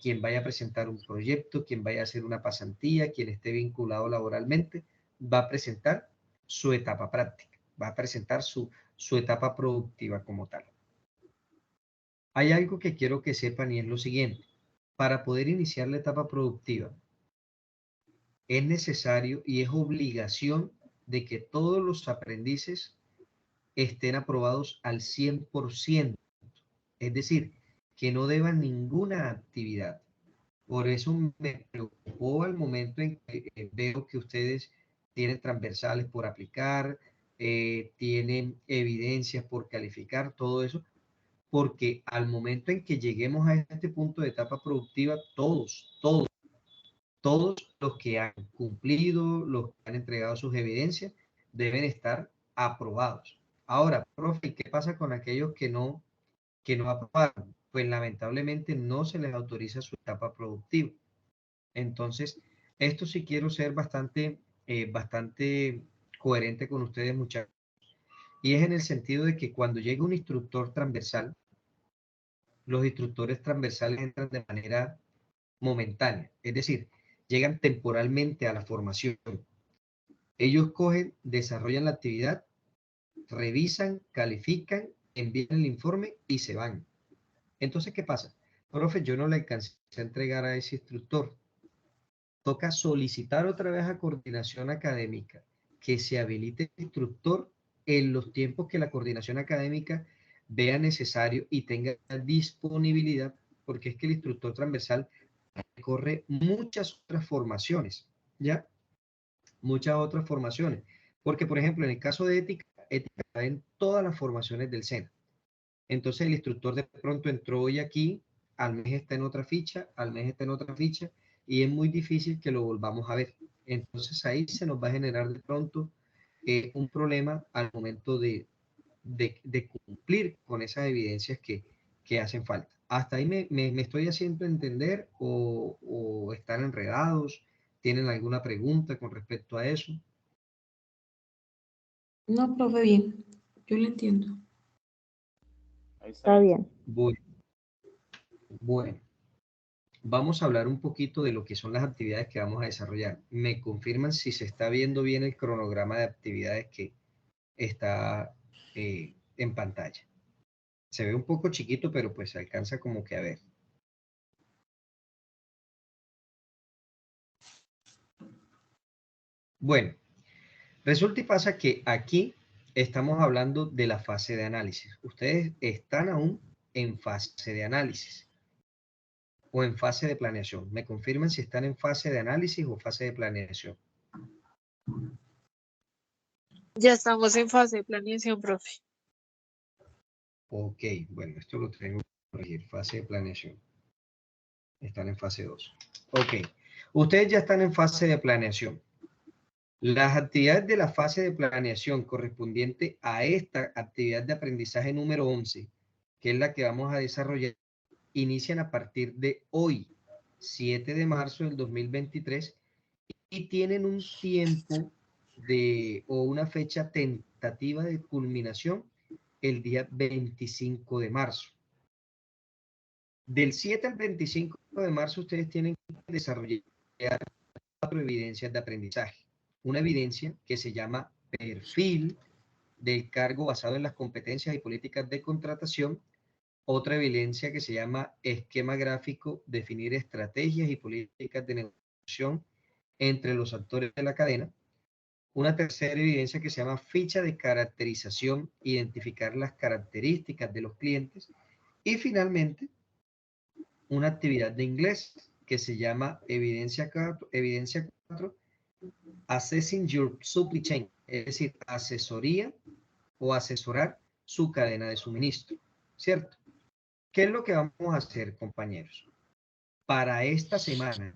A: quien vaya a presentar un proyecto, quien vaya a hacer una pasantía, quien esté vinculado laboralmente, va a presentar su etapa práctica, va a presentar su etapa productiva como tal. Hay algo que quiero que sepan y es lo siguiente: para poder iniciar la etapa productiva, es necesario y es obligación de que todos los aprendices estén aprobados al 100%, es decir, que no deban ninguna actividad. Por eso me preocupó al momento en que veo que ustedes tienen transversales por aplicar, tienen evidencias por calificar, todo eso, porque al momento en que lleguemos a este punto de etapa productiva, todos los que han cumplido, los que han entregado sus evidencias, deben estar aprobados. Ahora, profe, ¿qué pasa con aquellos que no aprobaron? Pues lamentablemente no se les autoriza su etapa productiva. Entonces, esto sí quiero ser bastante coherente con ustedes, muchachos. Y es en el sentido de que cuando llega un instructor transversal, los instructores transversales entran de manera momentánea, es decir, llegan temporalmente a la formación. Ellos cogen, desarrollan la actividad, revisan, califican, envían el informe y se van. Entonces, ¿qué pasa? Profe, yo no le alcancé a entregar a ese instructor. Toca solicitar otra vez a coordinación académica que se habilite el instructor en los tiempos que la coordinación académica vea necesario y tenga disponibilidad, porque es que el instructor transversal corre muchas otras formaciones, ¿ya? Muchas otras formaciones. Porque, por ejemplo, en el caso de ética está en todas las formaciones del SENA. Entonces, el instructor de pronto entró hoy aquí al mes está en otra ficha, al mes está en otra ficha, y es muy difícil que lo volvamos a ver. Entonces ahí se nos va a generar de pronto un problema al momento de cumplir con esas evidencias que hacen falta. ¿Hasta ahí me estoy haciendo entender o están enredados? ¿Tienen alguna pregunta con respecto a eso?
C: No, profe, bien. Yo lo entiendo.
B: Ahí
F: Está bien.
A: Bueno, vamos a hablar un poquito de lo que son las actividades que vamos a desarrollar. ¿Me confirman si se está viendo bien el cronograma de actividades que está en pantalla? Se ve un poco chiquito, pero pues se alcanza como que a ver. Bueno, resulta y pasa que aquí estamos hablando de la fase de análisis. Ustedes están aún en fase de análisis o en fase de planeación. ¿Me confirman si están en fase de análisis o fase de planeación?
H: Ya estamos en fase de planeación, profe.
A: Ok, bueno, esto lo tengo que corregir. Fase de planeación. Están en fase 2. Ok, ustedes ya están en fase de planeación. Las actividades de la fase de planeación correspondiente a esta actividad de aprendizaje número 11, que es la que vamos a desarrollar, inician a partir de hoy, 7 de marzo del 2023, y tienen un tiempo o una fecha tentativa de culminación el día 25 de marzo. Del 7 al 25 de marzo ustedes tienen que desarrollar 4 evidencias de aprendizaje. Una evidencia que se llama perfil del cargo basado en las competencias y políticas de contratación. Otra evidencia que se llama esquema gráfico, definir estrategias y políticas de negociación entre los actores de la cadena. Una tercera evidencia que se llama ficha de caracterización, identificar las características de los clientes. Y finalmente, una actividad de inglés que se llama evidencia 4, Assessing Your Supply Chain, es decir, asesoría o asesorar su cadena de suministro, ¿cierto? ¿Qué es lo que vamos a hacer, compañeros? Para esta semana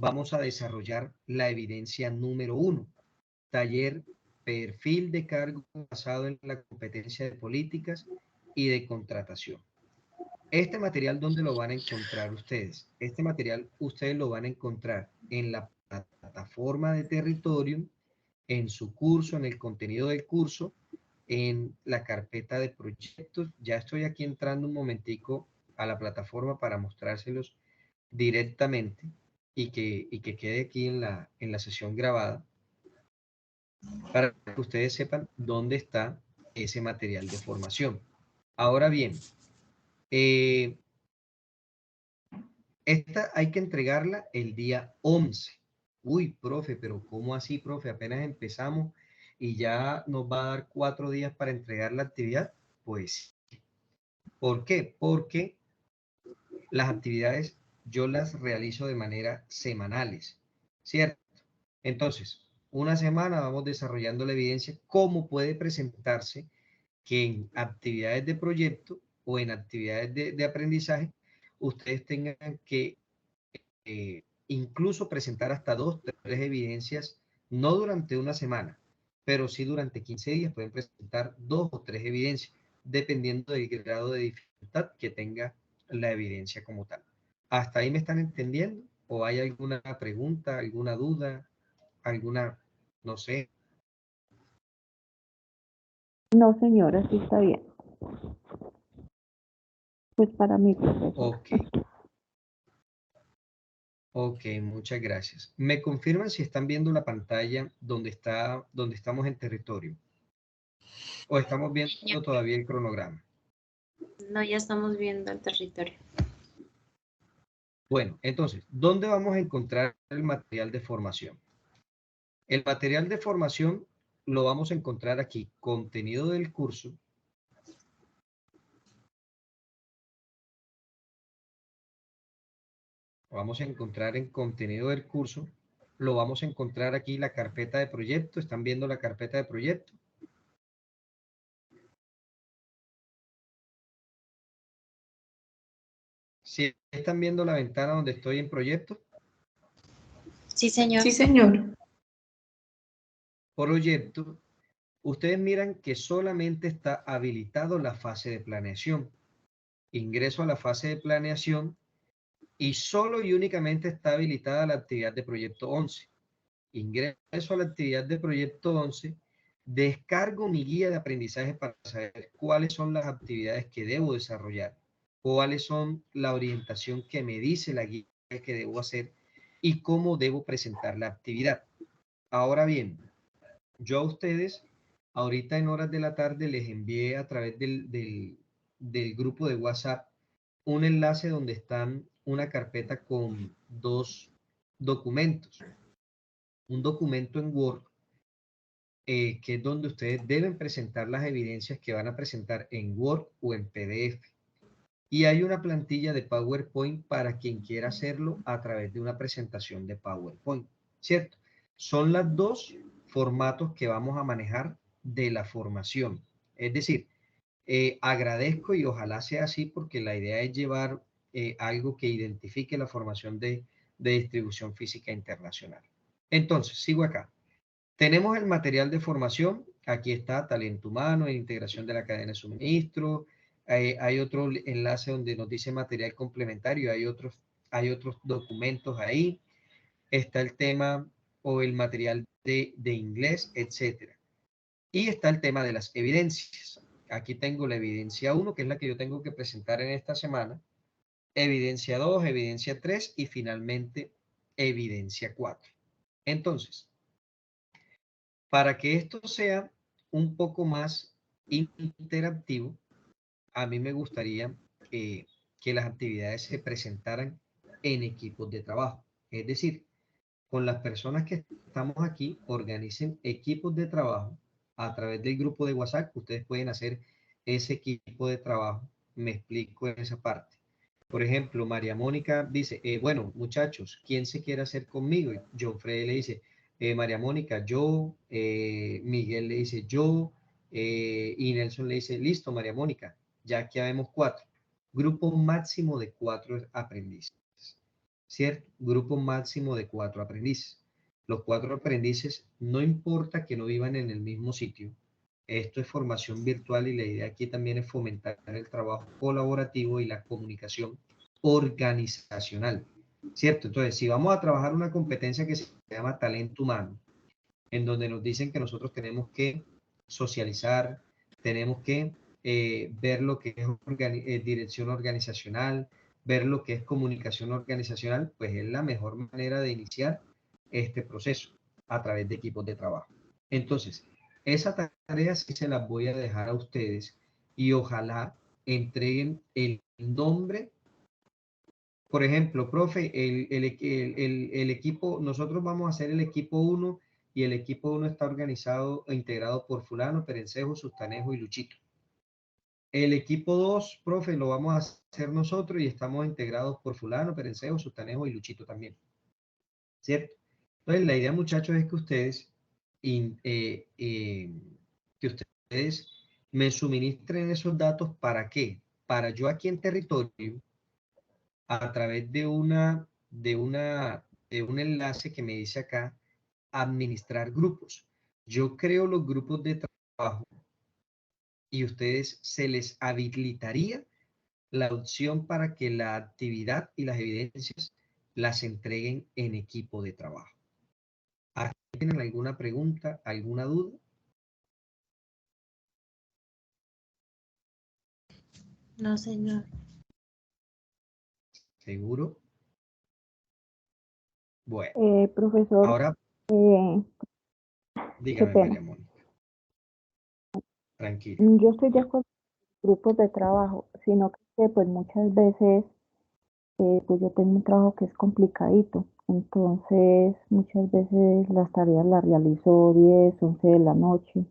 A: vamos a desarrollar la evidencia número 1, taller perfil de cargo basado en la competencia de políticas y de contratación. Este material, ¿dónde lo van a encontrar ustedes? Este material ustedes lo van a encontrar en la plataforma de Territorium, en su curso, en el contenido del curso, en la carpeta de proyectos. Ya estoy aquí entrando un momentico a la plataforma para mostrárselos directamente y que quede aquí en la sesión grabada para que ustedes sepan dónde está ese material de formación. Ahora bien, esta hay que entregarla el día 11. Uy, profe, pero ¿cómo así, profe? Apenas empezamos y ya nos va a dar 4 días para entregar la actividad. Pues, ¿por qué? Porque las actividades yo las realizo de manera semanales, ¿cierto? Entonces, una semana vamos desarrollando la evidencia, cómo puede presentarse que en actividades de proyecto o en actividades de aprendizaje, ustedes tengan que incluso presentar hasta 2, 3 evidencias, no durante una semana, pero sí durante 15 días pueden presentar 2 o 3 evidencias, dependiendo del grado de dificultad que tenga la evidencia como tal. ¿Hasta ahí me están entendiendo? ¿O hay alguna pregunta, alguna duda, alguna, no sé?
F: No, señora, sí está bien. Pues para mí, profesor.
A: Ok. Ok, muchas gracias. ¿Me confirman si están viendo la pantalla donde estamos en territorio? ¿O estamos viendo todavía el cronograma?
C: No, ya estamos viendo el territorio.
A: Bueno, entonces, ¿dónde vamos a encontrar el material de formación? El material de formación lo vamos a encontrar aquí, contenido del curso. Lo vamos a encontrar en contenido del curso. Lo vamos a encontrar aquí la carpeta de proyecto. ¿Están viendo la carpeta de proyecto? ¿Sí están viendo la ventana donde estoy en proyecto?
C: Sí, señor.
I: Sí, señor.
A: Proyecto, ustedes miran que solamente está habilitado la fase de planeación. Ingreso a la fase de planeación y solo y únicamente está habilitada la actividad de proyecto 11. Ingreso a la actividad de proyecto 11, descargo mi guía de aprendizaje para saber cuáles son las actividades que debo desarrollar, cuáles son la orientación que me dice la guía que debo hacer y cómo debo presentar la actividad. Ahora bien, yo a ustedes, ahorita en horas de la tarde, les envié a través del grupo de WhatsApp un enlace donde están una carpeta con 2 documentos. Un documento en Word, que es donde ustedes deben presentar las evidencias que van a presentar en Word o en PDF. Y hay una plantilla de PowerPoint para quien quiera hacerlo a través de una presentación de PowerPoint, ¿cierto? Son los 2 formatos que vamos a manejar de la formación. Es decir, agradezco y ojalá sea así porque la idea es llevar algo que identifique la formación de distribución física internacional. Entonces, sigo acá. Tenemos el material de formación. Aquí está talento humano, integración de la cadena de suministro. Hay otro enlace donde nos dice material complementario. Hay otros documentos ahí. Está el tema o el material de inglés, etcétera. Y está el tema de las evidencias. Aquí tengo la evidencia 1, que es la que yo tengo que presentar en esta semana. Evidencia 2, evidencia 3 y finalmente evidencia 4. Entonces, para que esto sea un poco más interactivo, a mí me gustaría que las actividades se presentaran en equipos de trabajo. Es decir, con las personas que estamos aquí, organicen equipos de trabajo a través del grupo de WhatsApp. Ustedes pueden hacer ese equipo de trabajo. Me explico en esa parte. Por ejemplo, María Mónica dice, bueno, muchachos, ¿quién se quiere hacer conmigo? Y John Freddy le dice, María Mónica, yo, Miguel le dice, yo, y Nelson le dice, listo, María Mónica, ya que habemos 4. Grupo máximo de 4 aprendices, ¿cierto? Grupo máximo de 4 aprendices. Los 4 aprendices, no importa que no vivan en el mismo sitio, esto es formación virtual y la idea aquí también es fomentar el trabajo colaborativo y la comunicación organizacional, ¿cierto? Entonces, si vamos a trabajar una competencia que se llama talento humano, en donde nos dicen que nosotros tenemos que socializar, tenemos que ver lo que es dirección organizacional, ver lo que es comunicación organizacional, pues es la mejor manera de iniciar este proceso a través de equipos de trabajo. Entonces, esa tarea sí se las voy a dejar a ustedes y ojalá entreguen el nombre. Por ejemplo, profe, el equipo, nosotros vamos a hacer el equipo 1 y el equipo 1 está organizado e integrado por fulano, Perencejo, Sustanejo y Luchito. El equipo 2, profe, lo vamos a hacer nosotros y estamos integrados por fulano, Perencejo, Sustanejo y Luchito también. ¿Cierto? Entonces, la idea, muchachos, es que ustedes me suministren esos datos. ¿Para qué? Para yo aquí en territorio, a través de un enlace que me dice acá, administrar grupos. Yo creo los grupos de trabajo y ustedes se les habilitaría la opción para que la actividad y las evidencias las entreguen en equipo de trabajo. ¿Tienen alguna pregunta, alguna duda?
C: No, señor.
A: ¿Seguro? Bueno,
F: Profesor,
A: ahora
F: qué
A: dígame,
F: pena.
A: María Mónica. Tranquila.
F: Yo estoy de acuerdo con grupos de trabajo, sino que pues muchas veces pues yo tengo un trabajo que es complicadito, entonces muchas veces las tareas las realizo 10, 11 de la noche,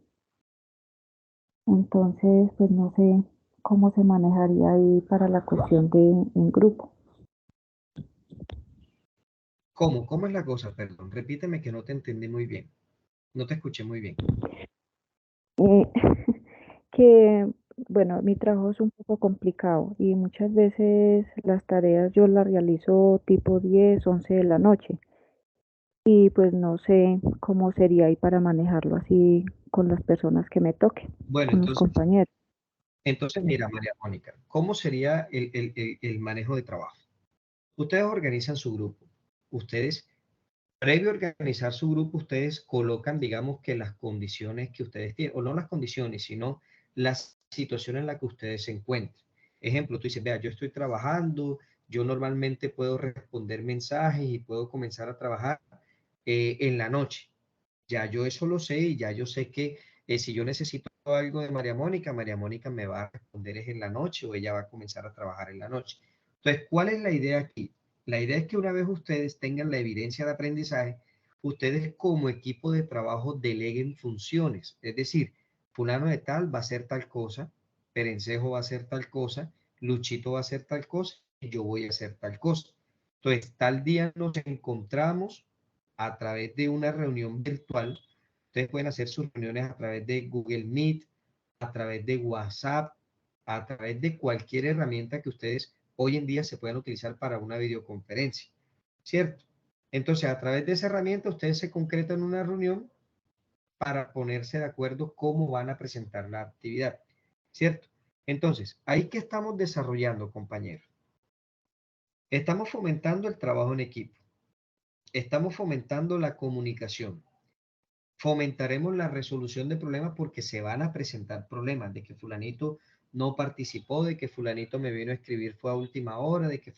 F: entonces pues no sé cómo se manejaría ahí para la cuestión de en grupo.
A: ¿Cómo? ¿Cómo es la cosa? Perdón, repíteme que no te entendí muy bien. No te escuché muy bien.
F: Que bueno, mi trabajo es un poco complicado y muchas veces las tareas yo las realizo tipo 10, 11 de la noche y pues no sé cómo sería ahí para manejarlo así con las personas que me toquen,
A: Bueno,
F: con los compañeros.
A: entonces mira, María Mónica, ¿cómo sería el manejo de trabajo? Ustedes organizan su grupo. Ustedes, previo a organizar su grupo, ustedes colocan, digamos, que las condiciones que ustedes tienen, o no las condiciones, sino la situación en la que ustedes se encuentran. Ejemplo, tú dices, vea, yo estoy trabajando, yo normalmente puedo responder mensajes y puedo comenzar a trabajar en la noche. Ya yo eso lo sé y ya yo sé que si yo necesito algo de María Mónica me va a responder es en la noche o ella va a comenzar a trabajar en la noche. Entonces, ¿cuál es la idea aquí? La idea es que una vez ustedes tengan la evidencia de aprendizaje, ustedes como equipo de trabajo deleguen funciones. Es decir, fulano de tal va a hacer tal cosa, Perencejo va a hacer tal cosa, Luchito va a hacer tal cosa y yo voy a hacer tal cosa. Entonces, tal día nos encontramos a través de una reunión virtual. Ustedes pueden hacer sus reuniones a través de Google Meet, a través de WhatsApp, a través de cualquier herramienta que ustedes hoy en día se puedan utilizar para una videoconferencia, ¿cierto? Entonces, a través de esa herramienta, ustedes se concretan una reunión para ponerse de acuerdo cómo van a presentar la actividad, ¿cierto? Entonces, ahí que estamos desarrollando, compañeros. Estamos fomentando el trabajo en equipo. Estamos fomentando la comunicación. Fomentaremos la resolución de problemas porque se van a presentar problemas de que fulanito no participó, de que fulanito me vino a escribir fue a última hora, de que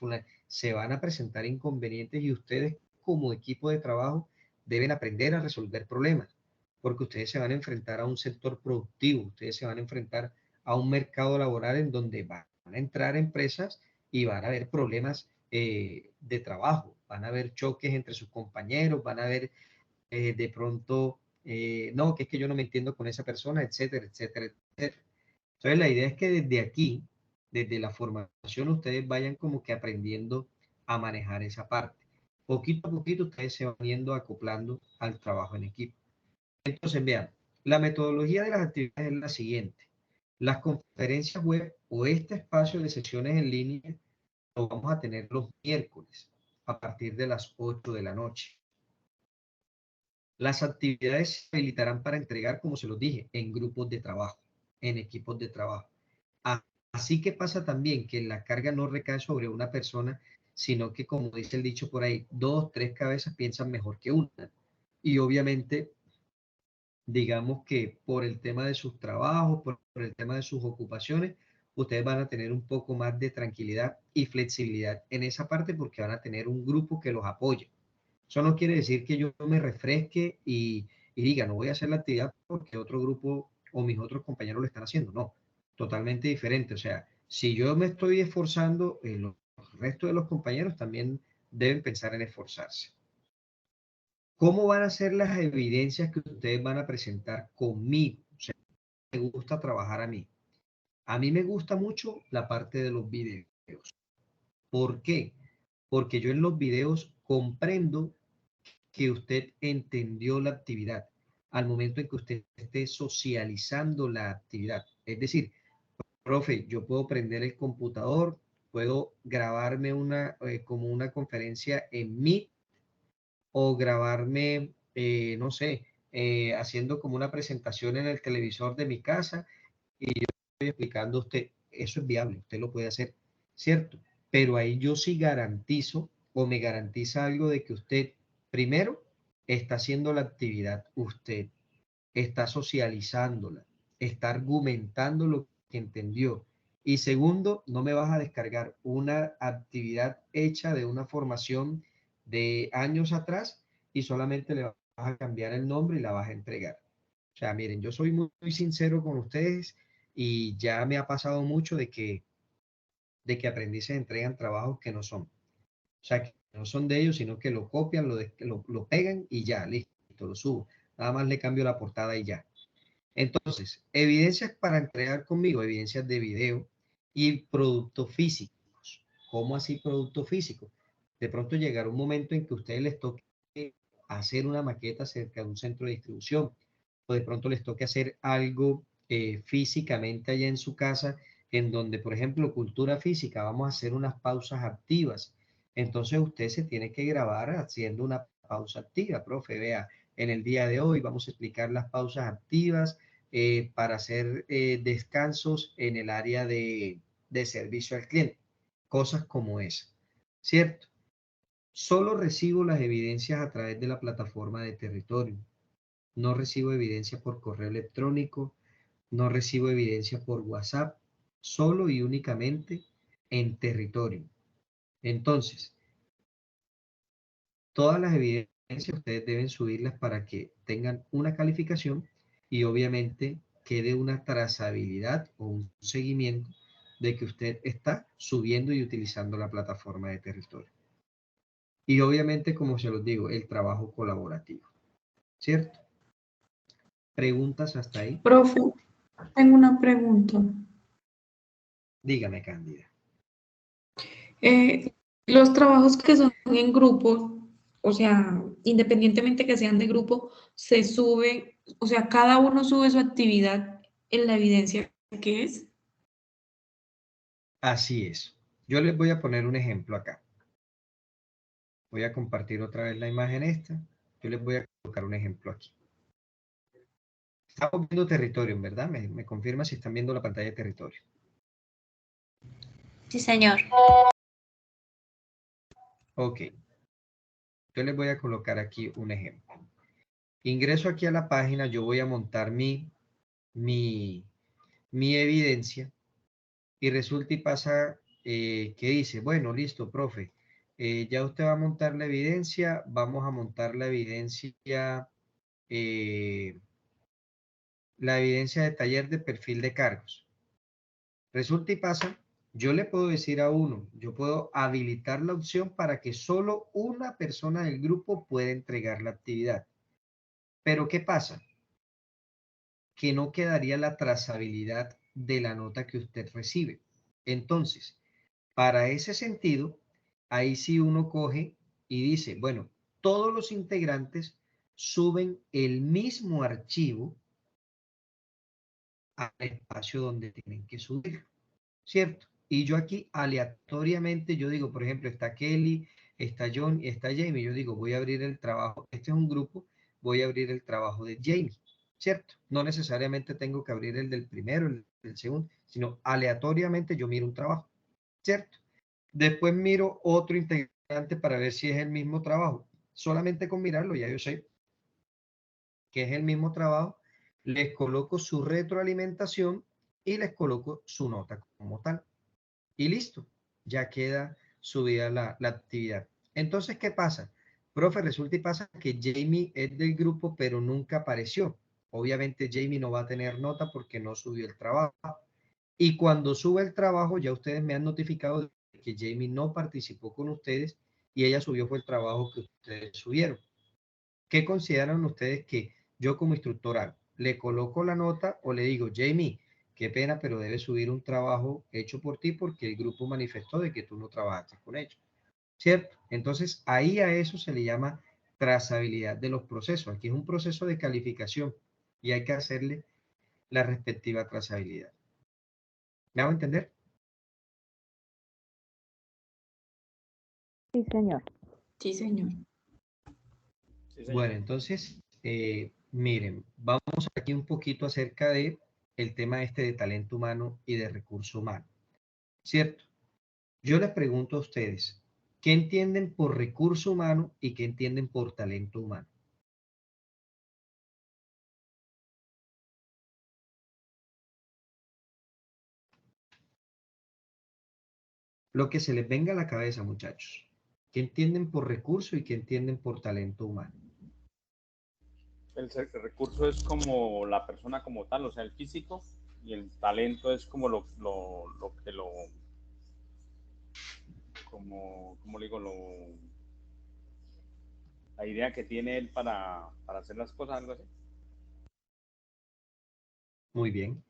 A: se van a presentar inconvenientes y ustedes como equipo de trabajo deben aprender a resolver problemas porque ustedes se van a enfrentar a un sector productivo, ustedes se van a enfrentar a un mercado laboral en donde van a entrar empresas y van a haber problemas de trabajo, van a haber choques entre sus compañeros, van a haber de pronto, no, que es que yo no me entiendo con esa persona, etcétera, etcétera, etcétera. Entonces, la idea es que desde aquí, desde la formación, ustedes vayan como que aprendiendo a manejar esa parte. Poquito a poquito ustedes se van yendo acoplando al trabajo en equipo. Entonces, vean, la metodología de las actividades es la siguiente. Las conferencias web o este espacio de sesiones en línea lo vamos a tener los miércoles a partir de las 8 de la noche. Las actividades se habilitarán para entregar, como se los dije, en grupos de trabajo, en equipos de trabajo. Así que pasa también que la carga no recae sobre una persona, sino que, como dice el dicho por ahí, 2, 3 cabezas piensan mejor que una. Y obviamente, digamos que por el tema de sus trabajos, por el tema de sus ocupaciones, ustedes van a tener un poco más de tranquilidad y flexibilidad en esa parte porque van a tener un grupo que los apoye. Eso no quiere decir que yo me refresque y diga, no voy a hacer la actividad porque otro grupo o mis otros compañeros lo están haciendo. No, totalmente diferente. O sea, si yo me estoy esforzando, los restos de los compañeros también deben pensar en esforzarse. ¿Cómo van a ser las evidencias que ustedes van a presentar conmigo? O sea, me gusta trabajar a mí. A mí me gusta mucho la parte de los videos. ¿Por qué? Porque yo en los videos comprendo que usted entendió la actividad al momento en que usted esté socializando la actividad. Es decir, profe, yo puedo prender el computador, puedo grabarme como una conferencia en Meet o grabarme, no sé, haciendo como una presentación en el televisor de mi casa y yo estoy explicando a usted, eso es viable, usted lo puede hacer, ¿cierto? Pero ahí yo sí garantizo o me garantiza algo de que usted, primero, está haciendo la actividad, usted está socializándola, está argumentando lo que entendió. Y segundo, no me vas a descargar una actividad hecha de una formación de años atrás y solamente le vas a cambiar el nombre y la vas a entregar. O sea, miren, yo soy muy sincero con ustedes y ya me ha pasado mucho de que aprendices entregan trabajos que no son. O sea, que no son de ellos, sino que lo copian, lo pegan y ya, listo, lo subo. Nada más le cambio la portada y ya. Entonces, evidencias para entregar conmigo, evidencias de video y productos físicos. ¿Cómo así productos físicos? De pronto llegará un momento en que a ustedes les toque hacer una maqueta cerca de un centro de distribución o de pronto les toque hacer algo físicamente allá en su casa, en donde, por ejemplo, cultura física, vamos a hacer unas pausas activas. Entonces usted se tiene que grabar haciendo una pausa activa, profe, vea, en el día de hoy vamos a explicar las pausas activas para hacer descansos en el área de servicio al cliente, cosas como esa, ¿cierto? Solo recibo las evidencias a través de la plataforma de territorio. No recibo evidencia por correo electrónico, no recibo evidencia por WhatsApp, solo y únicamente en territorio. Entonces, todas las evidencias ustedes deben subirlas para que tengan una calificación y obviamente quede una trazabilidad o un seguimiento de que usted está subiendo y utilizando la plataforma de territorio. Y obviamente, como se los digo, el trabajo colaborativo, ¿cierto? ¿Preguntas hasta ahí?
I: Profe, tengo una pregunta.
A: Dígame, Cándida.
I: Los trabajos que son en grupo, o sea, independientemente que sean de grupo, se sube, o sea, cada uno sube su actividad en la evidencia que es.
A: Así es. Yo les voy a poner un ejemplo acá. Voy a compartir otra vez la imagen esta. Yo les voy a colocar un ejemplo aquí. Estamos viendo territorio, ¿verdad? Me confirma si están viendo la pantalla de territorio.
C: Sí, señor.
A: Ok. Yo les voy a colocar aquí un ejemplo. Ingreso aquí a la página, yo voy a montar mi evidencia y resulta y pasa que dice, bueno, listo, profe, ya usted va a montar la evidencia, vamos a montar eh, la evidencia de taller de perfil de cargos. Resulta y pasa, yo le puedo decir a uno, yo puedo habilitar la opción para que solo una persona del grupo pueda entregar la actividad. Pero ¿qué pasa? Que no quedaría la trazabilidad de la nota que usted recibe. Entonces, para ese sentido, ahí sí uno coge y dice, bueno, todos los integrantes suben el mismo archivo al espacio donde tienen que subir, ¿cierto? Y yo aquí aleatoriamente, yo digo, por ejemplo, está Kelly, está John y está Jamie. Yo digo, voy a abrir el trabajo, este es un grupo, voy a abrir el trabajo de Jamie, ¿cierto? No necesariamente tengo que abrir el del primero, el del segundo, sino aleatoriamente yo miro un trabajo, ¿cierto? Después miro otro integrante para ver si es el mismo trabajo. Solamente con mirarlo ya yo sé que es el mismo trabajo, les coloco su retroalimentación y les coloco su nota como tal. Y listo, ya queda subida la actividad. Entonces, ¿qué pasa? Profe, resulta y pasa que Jamie es del grupo, pero nunca apareció. Obviamente Jamie no va a tener nota porque no subió el trabajo. Y cuando sube el trabajo, ya ustedes me han notificado de que Jamie no participó con ustedes y ella subió fue el trabajo que ustedes subieron. ¿Qué consideran ustedes que yo como instructor hago? ¿Le coloco la nota o le digo, Jamie, qué pena, pero debes subir un trabajo hecho por ti porque el grupo manifestó de que tú no trabajaste con ellos? ¿Cierto? Entonces, ahí a eso se le llama trazabilidad de los procesos. Aquí es un proceso de calificación y hay que hacerle la respectiva trazabilidad. ¿Me hago entender?
F: Sí, señor.
I: Sí, señor.
B: Sí, señor.
A: Bueno, entonces, miren, vamos aquí un poquito acerca de el tema este de talento humano y de recurso humano, ¿cierto? Yo les pregunto a ustedes, ¿qué entienden por recurso humano y qué entienden por talento humano? Lo que se les venga a la cabeza, muchachos. ¿Qué entienden por recurso y qué entienden por talento humano?
B: El recurso es como la persona como tal, o sea, el físico, y el talento es como como le digo, la idea que tiene él para hacer las cosas, algo así.
A: Muy bien,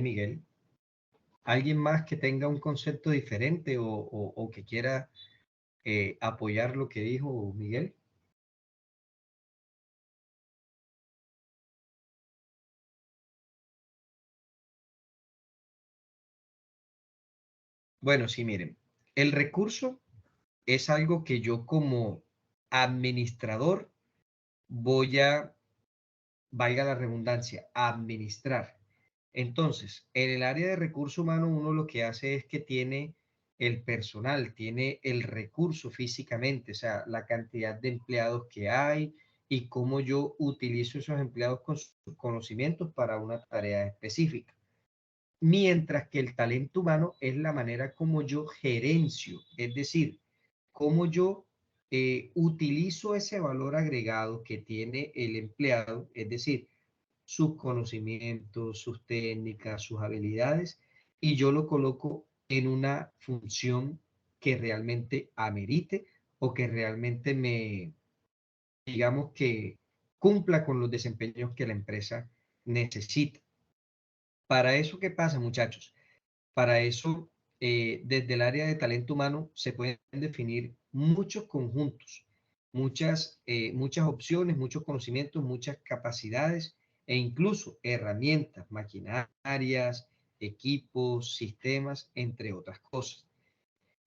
A: Miguel. ¿Alguien más que tenga un concepto diferente o que quiera apoyar lo que dijo Miguel? Bueno, sí, miren, el recurso es algo que yo como administrador voy a, valga la redundancia, a administrar. Entonces, en el área de recurso humano, uno lo que hace es que tiene el personal, tiene el recurso físicamente, o sea, la cantidad de empleados que hay y cómo yo utilizo esos empleados con sus conocimientos para una tarea específica. Mientras que el talento humano es la manera como yo gerencio, es decir, cómo yo utilizo ese valor agregado que tiene el empleado, es decir, sus conocimientos, sus técnicas, sus habilidades, y yo lo coloco en una función que realmente amerite o que realmente me, digamos que cumpla con los desempeños que la empresa necesita. Para eso, ¿qué pasa, muchachos? Para eso, desde el área de talento humano se pueden definir muchos conjuntos, muchas opciones, muchos conocimientos, muchas capacidades e incluso herramientas, maquinarias, equipos, sistemas, entre otras cosas.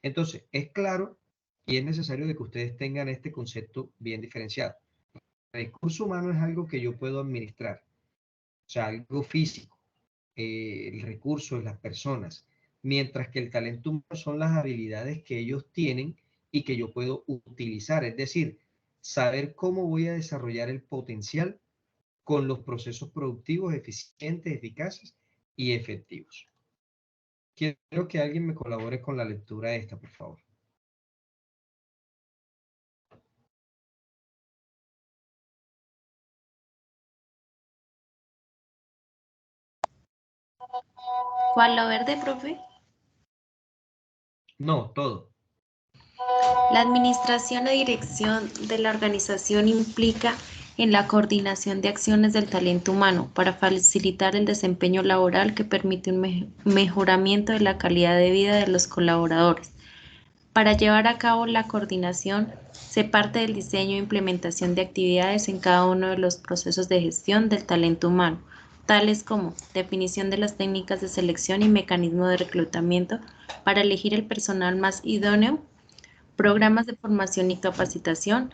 A: Entonces, es claro y es necesario de que ustedes tengan este concepto bien diferenciado. El recurso humano es algo que yo puedo administrar, o sea, algo físico, el recurso de las personas, mientras que el talento humano son las habilidades que ellos tienen y que yo puedo utilizar, es decir, saber cómo voy a desarrollar el potencial con los procesos productivos eficientes, eficaces y efectivos. Quiero que alguien me colabore con la lectura de esta, por favor.
C: ¿Cuál, lo verde, profe?
A: No, todo.
C: La administración o dirección de la organización implica en la coordinación de acciones del talento humano para facilitar el desempeño laboral que permite un mejoramiento de la calidad de vida de los colaboradores. Para llevar a cabo la coordinación, se parte del diseño e implementación de actividades en cada uno de los procesos de gestión del talento humano, tales como definición de las técnicas de selección y mecanismo de reclutamiento para elegir el personal más idóneo, programas de formación y capacitación,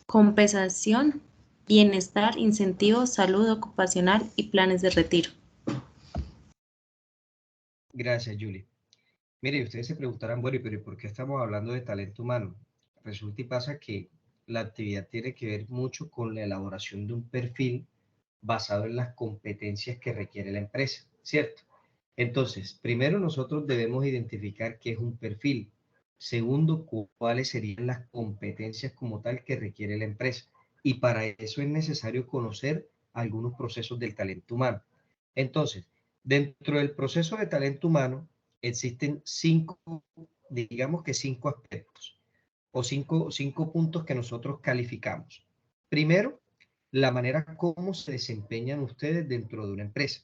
C: compensación, bienestar, incentivos, salud ocupacional y planes de retiro.
A: Gracias, Julie. Mire, ustedes se preguntarán, bueno, pero ¿por qué estamos hablando de talento humano? Resulta y pasa que la actividad tiene que ver mucho con la elaboración de un perfil basado en las competencias que requiere la empresa, ¿cierto? Entonces, primero nosotros debemos identificar qué es un perfil. Segundo, cuáles serían las competencias como tal que requiere la empresa. Y para eso es necesario conocer algunos procesos del talento humano. Entonces, dentro del proceso de talento humano existen digamos que cinco aspectos o cinco puntos que nosotros calificamos. Primero, la manera como se desempeñan ustedes dentro de una empresa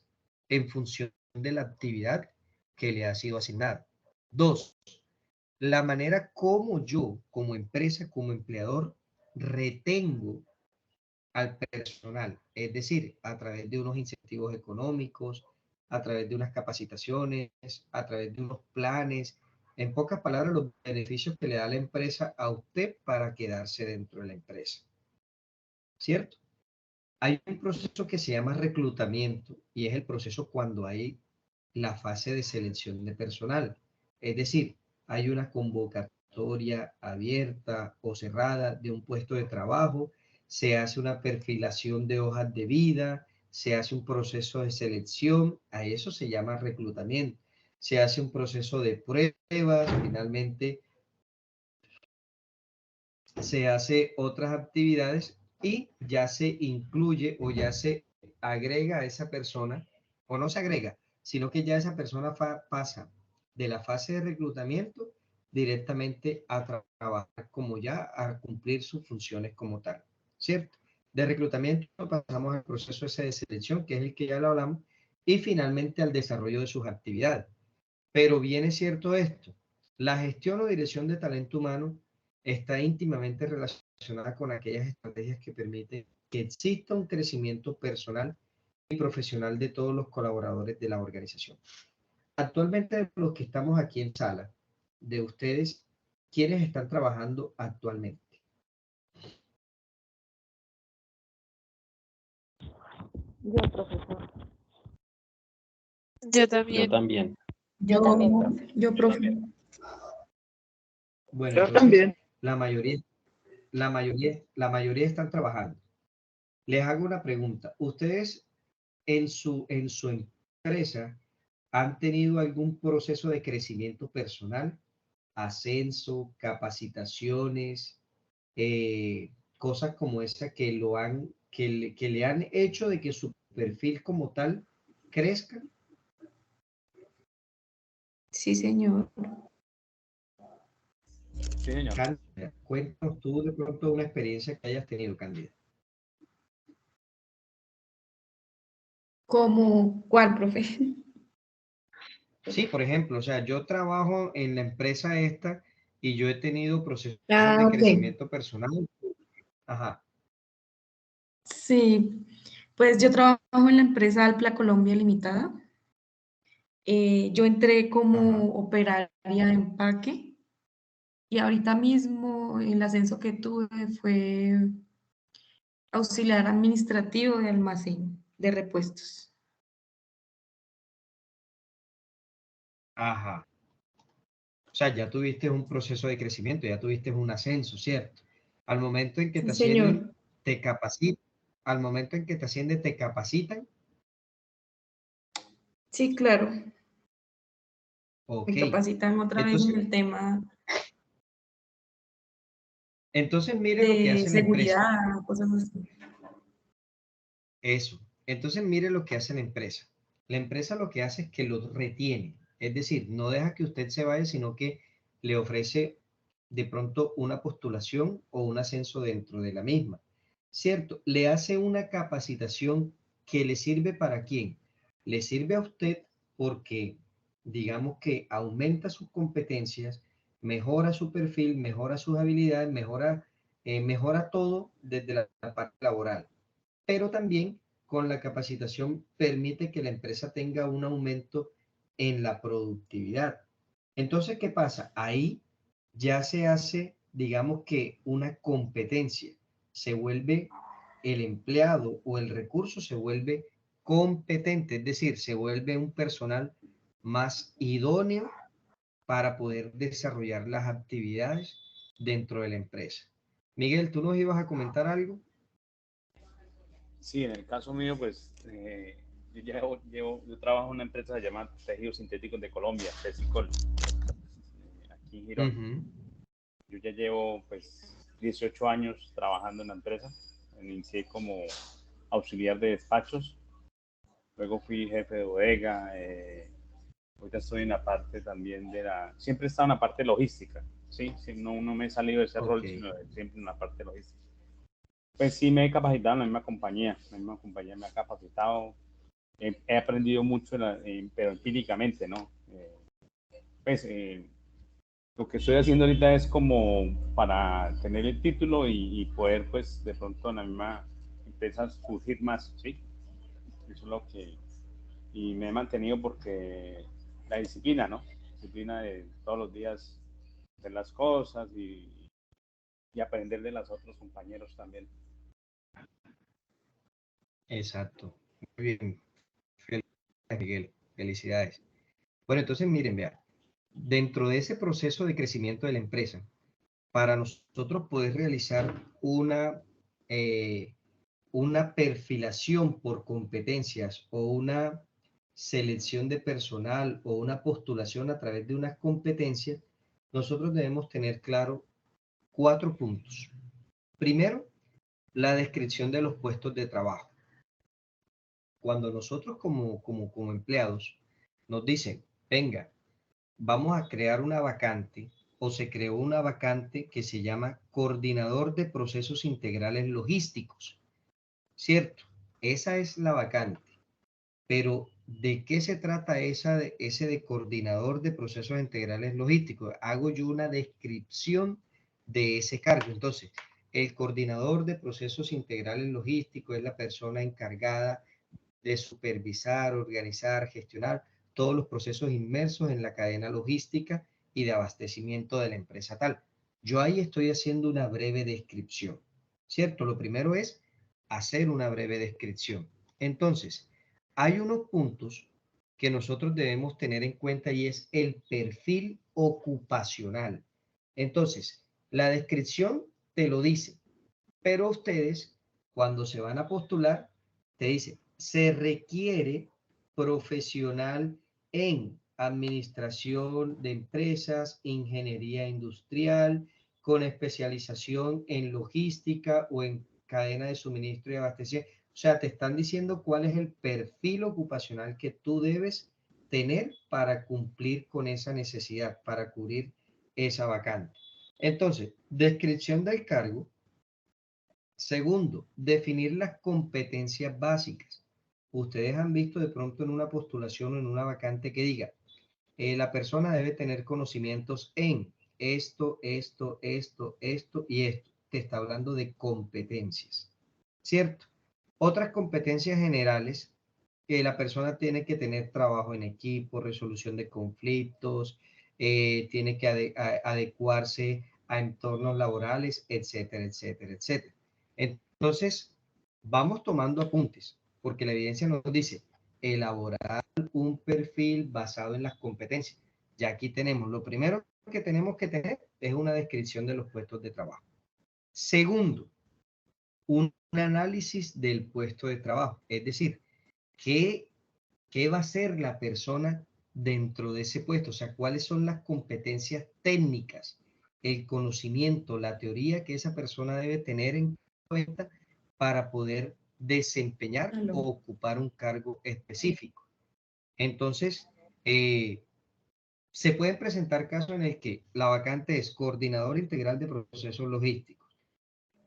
A: en función de la actividad que le ha sido asignada. Dos, la manera como yo, como empresa, como empleador, retengo al personal, es decir, a través de unos incentivos económicos, a través de unas capacitaciones, a través de unos planes, en pocas palabras, los beneficios que le da la empresa a usted para quedarse dentro de la empresa, ¿cierto? Hay un proceso que se llama reclutamiento y es el proceso cuando hay la fase de selección de personal. Es decir, hay una convocatoria abierta o cerrada de un puesto de trabajo, se hace una perfilación de hojas de vida, se hace un proceso de selección, a eso se llama reclutamiento. Se hace un proceso de pruebas, finalmente se hace otras actividades y ya se incluye o ya se agrega a esa persona, o no se agrega, sino que ya esa persona pasa de la fase de reclutamiento directamente a trabajar como ya a cumplir sus funciones como tal, ¿cierto? De reclutamiento pasamos al proceso ese de selección, que es el que ya lo hablamos, y finalmente al desarrollo de sus actividades. Pero bien es cierto esto, la gestión o dirección de talento humano está íntimamente relacionada con aquellas estrategias que permiten que exista un crecimiento personal y profesional de todos los colaboradores de la organización. Actualmente, de los que estamos aquí en sala, de ustedes, ¿quiénes están trabajando actualmente?
F: Yo, profesor.
H: Yo
J: Yo
H: también.
J: también.
I: Yo
F: también, profe.
I: Yo, profe.
A: Bueno,
E: Yo
A: entonces,
E: también.
A: la mayoría están trabajando. Les hago una pregunta. ¿Ustedes en su empresa han tenido algún proceso de crecimiento personal, ascenso, capacitaciones, cosas como esa que que le han hecho de que su perfil como tal crezca?
I: Sí, señor.
B: Sí, señor.
A: Cándida, cuéntanos tú de pronto una experiencia que hayas tenido, Cándida.
I: ¿Cómo cuál, profe?
A: Sí, por ejemplo, o sea, yo trabajo en la empresa esta y yo he tenido procesos
I: Ah,
A: de
I: ok.
A: crecimiento personal. Ajá,
I: Sí, pues yo trabajo en la empresa Alpla Colombia Limitada. Yo entré
A: ajá.
I: como operaria de empaque y ahorita mismo el ascenso que tuve fue auxiliar administrativo de almacén de repuestos.
A: Ajá. O sea, ya tuviste un proceso de crecimiento, ya tuviste un ascenso, ¿cierto? Al momento en que
I: Sí,
A: te ascienden,
I: señor.
A: te capacitan. Al momento en que te ascienden, te capacitan.
I: Sí, claro.
A: Ok.
I: Me capacitan otra vez en
A: Entonces,
I: el tema
A: entonces mire lo que
I: de
A: hace la empresa.
I: seguridad, cosas así.
A: Eso. Entonces mire lo que hace la empresa. La empresa lo que hace es que lo retiene. Es decir, no deja que usted se vaya, sino que le ofrece de pronto una postulación o un ascenso dentro de la misma. ¿Cierto? Le hace una capacitación que le sirve para quién. Le sirve a usted porque, digamos que aumenta sus competencias, mejora su perfil, mejora sus habilidades, mejora todo desde la parte laboral, pero también con la capacitación permite que la empresa tenga un aumento en la productividad. Entonces, ¿qué pasa? Ahí ya se hace, digamos que una competencia, se vuelve el empleado o el recurso se vuelve competente, es decir, se vuelve un personal más idóneo para poder desarrollar las actividades dentro de la empresa. Miguel, ¿tú nos ibas a comentar algo?
B: Sí, en el caso mío, pues yo trabajo en una empresa que se llama Tejidos Sintéticos de Colombia, Tesicol, aquí en Girón.
A: Ujú.
B: Yo ya llevo pues 18 años trabajando en la empresa. Inicié como auxiliar de despachos, luego fui jefe de bodega, ahorita estoy en la parte también siempre he estado en la parte logística, ¿sí? Sí, no me he salido de ese
A: Ok.
B: rol, sino siempre en la parte logística. Pues sí me he capacitado en la misma compañía me ha capacitado, he aprendido mucho, pero empíricamente, ¿no? Pues lo que estoy haciendo ahorita es como para tener el título y poder, pues, de pronto en la misma empresa surgir más, ¿sí? Eso es lo que... Y me he mantenido porque la disciplina, ¿no? Disciplina de todos los días hacer las cosas y aprender de los otros compañeros también.
A: Exacto. Muy bien. Felicidades, Miguel. Felicidades. Bueno, entonces miren, vean, dentro de ese proceso de crecimiento de la empresa, para nosotros poder realizar eh, una perfilación por competencias o una selección de personal o una postulación a través de unas competencias, nosotros debemos tener claro 4 puntos. Primero, la descripción de los puestos de trabajo. Cuando nosotros como empleados nos dicen, venga, vamos a crear una vacante o se creó una vacante que se llama coordinador de procesos integrales logísticos, ¿cierto? Esa es la vacante, pero ¿de qué se trata ese de coordinador de procesos integrales logísticos? Hago yo una descripción de ese cargo. Entonces, el coordinador de procesos integrales logísticos es la persona encargada de supervisar, organizar, gestionar todos los procesos inmersos en la cadena logística y de abastecimiento de la empresa tal. Yo ahí estoy haciendo una breve descripción, ¿cierto? Lo primero es hacer una breve descripción. Entonces, hay unos puntos que nosotros debemos tener en cuenta y es el perfil ocupacional. Entonces, la descripción te lo dice, pero ustedes, cuando se van a postular, te dice, se requiere profesional en administración de empresas, ingeniería industrial, con especialización en logística o en cadena de suministro y abastecimiento. O sea, te están diciendo cuál es el perfil ocupacional que tú debes tener para cumplir con esa necesidad, para cubrir esa vacante. Entonces, descripción del cargo. Segundo, definir las competencias básicas. Ustedes han visto de pronto en una postulación o en una vacante que diga, la persona debe tener conocimientos en esto, esto, esto, esto y esto. Te está hablando de competencias, ¿cierto? Otras competencias generales que la persona tiene que tener trabajo en equipo, resolución de conflictos, tiene que adecuarse a entornos laborales, etcétera, etcétera, etcétera. Entonces, vamos tomando apuntes, porque la evidencia nos dice elaborar un perfil basado en las competencias. Ya aquí tenemos, lo primero que tenemos que tener es una descripción de los puestos de trabajo. Segundo, un análisis del puesto de trabajo, es decir, ¿qué va a hacer la persona dentro de ese puesto? O sea, ¿cuáles son las competencias técnicas, el conocimiento, la teoría que esa persona debe tener en cuenta para poder desempeñar o ocupar un cargo específico? Entonces, se pueden presentar casos en el que la vacante es coordinador integral de procesos logísticos.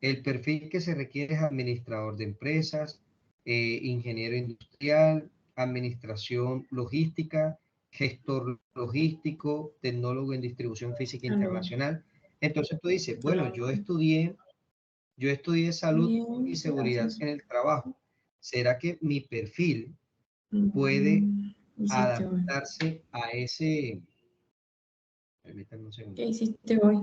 A: El perfil que se requiere es administrador de empresas, ingeniero industrial, administración logística, gestor logístico, tecnólogo en distribución física internacional. Entonces tú dices, bueno, yo estudié salud y seguridad en el trabajo. ¿Será que mi perfil puede adaptarse a ese? Permítanme un segundo.
I: ¿Qué hiciste hoy?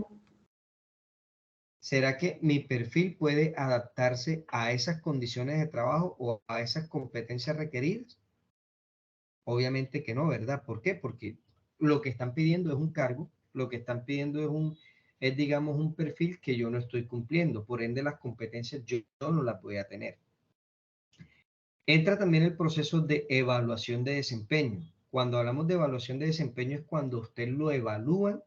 A: ¿Será que mi perfil puede adaptarse a esas condiciones de trabajo o a esas competencias requeridas? Obviamente que no, ¿verdad? ¿Por qué? Porque lo que están pidiendo es un cargo, lo que están pidiendo es digamos, un perfil que yo no estoy cumpliendo. Por ende, las competencias yo no las voy a tener. Entra también el proceso de evaluación de desempeño. Cuando hablamos de evaluación de desempeño es cuando usted lo evalúa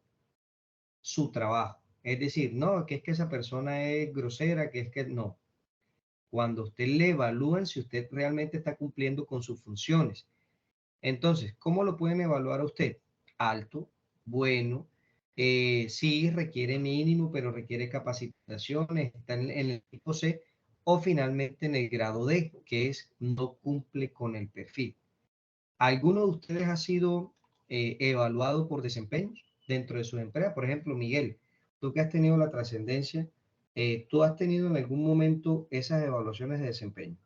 A: su trabajo. Es decir, no, que es que esa persona es grosera, que es que no. Cuando usted le evalúan si usted realmente está cumpliendo con sus funciones. Entonces, ¿cómo lo pueden evaluar a usted? Alto, bueno, sí requiere mínimo, pero requiere capacitaciones, está en el tipo C, o finalmente en el grado D, que es no cumple con el perfil. ¿Alguno de ustedes ha sido evaluado por desempeño dentro de sus empresas? Por ejemplo, Miguel, tú que has tenido la trascendencia, ¿tú has tenido en algún momento esas evaluaciones de desempeño?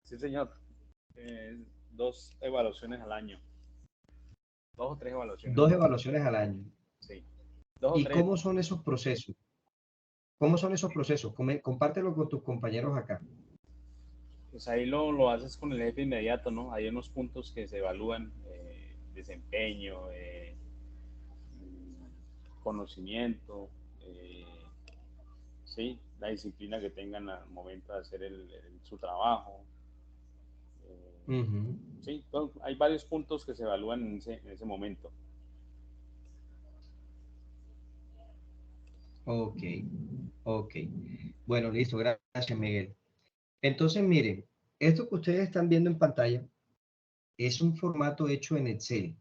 B: Sí, señor. 2 evaluaciones al año. 2 o 3 evaluaciones.
A: 2 evaluaciones al año.
B: Sí. 2 o
A: ¿Y
B: 3.
A: cómo son esos procesos? ¿Cómo son esos procesos? Compártelo con tus compañeros acá.
B: Pues ahí lo haces con el jefe inmediato, ¿no? Hay unos puntos que se evalúan, desempeño, conocimiento, sí, la disciplina que tengan al momento de hacer su trabajo. Sí, hay varios puntos que se evalúan en ese momento.
A: Ok, ok. Bueno, listo, gracias, Miguel. Entonces, miren, esto que ustedes están viendo en pantalla es un formato hecho en Excel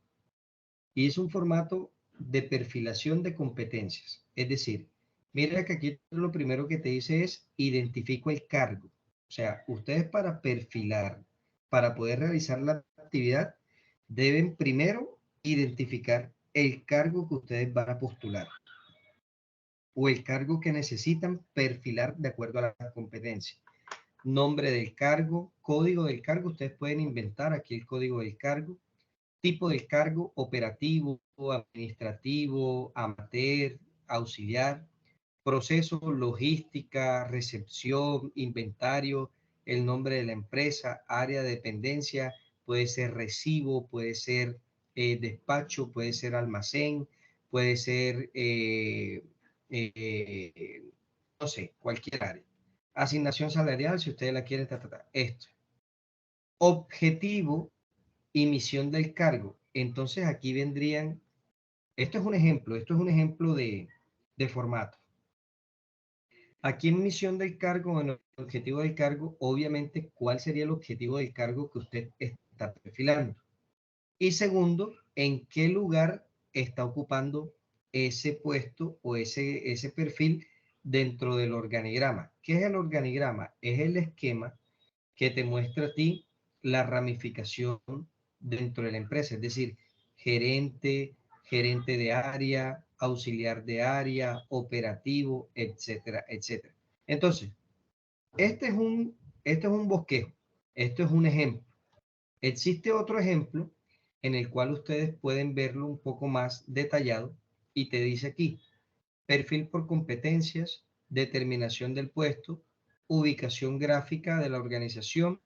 A: y es un formato de perfilación de competencias. Es decir, mira que aquí lo primero que te dice es identifico el cargo. O sea, ustedes para perfilar, para poder realizar la actividad, deben primero identificar el cargo que ustedes van a postular o el cargo que necesitan perfilar de acuerdo a la competencia. Nombre del cargo, código del cargo, ustedes pueden inventar aquí el código del cargo, Tipo del cargo: operativo, administrativo, amateur, auxiliar. Proceso: logística, recepción, inventario, el nombre de la empresa, área de dependencia, puede ser recibo, puede ser despacho, puede ser almacén, puede ser, no sé, cualquier área. Asignación salarial, si ustedes la quieren tratar. Esto. Objetivo y misión del cargo. Entonces aquí vendrían, esto es un ejemplo de formato. Aquí en misión del cargo, en el objetivo del cargo, obviamente, ¿cuál sería el objetivo del cargo que usted está perfilando? Y segundo, ¿en qué lugar está ocupando ese puesto o ese perfil dentro del organigrama? ¿Qué es el organigrama? Es el esquema que te muestra a ti la ramificación dentro de la empresa, es decir, gerente, gerente de área, auxiliar de área, operativo, etcétera, etcétera. Entonces, este es un bosquejo, esto es un ejemplo. Existe otro ejemplo en el cual ustedes pueden verlo un poco más detallado y te dice aquí: perfil por competencias, determinación del puesto, ubicación gráfica de la organización,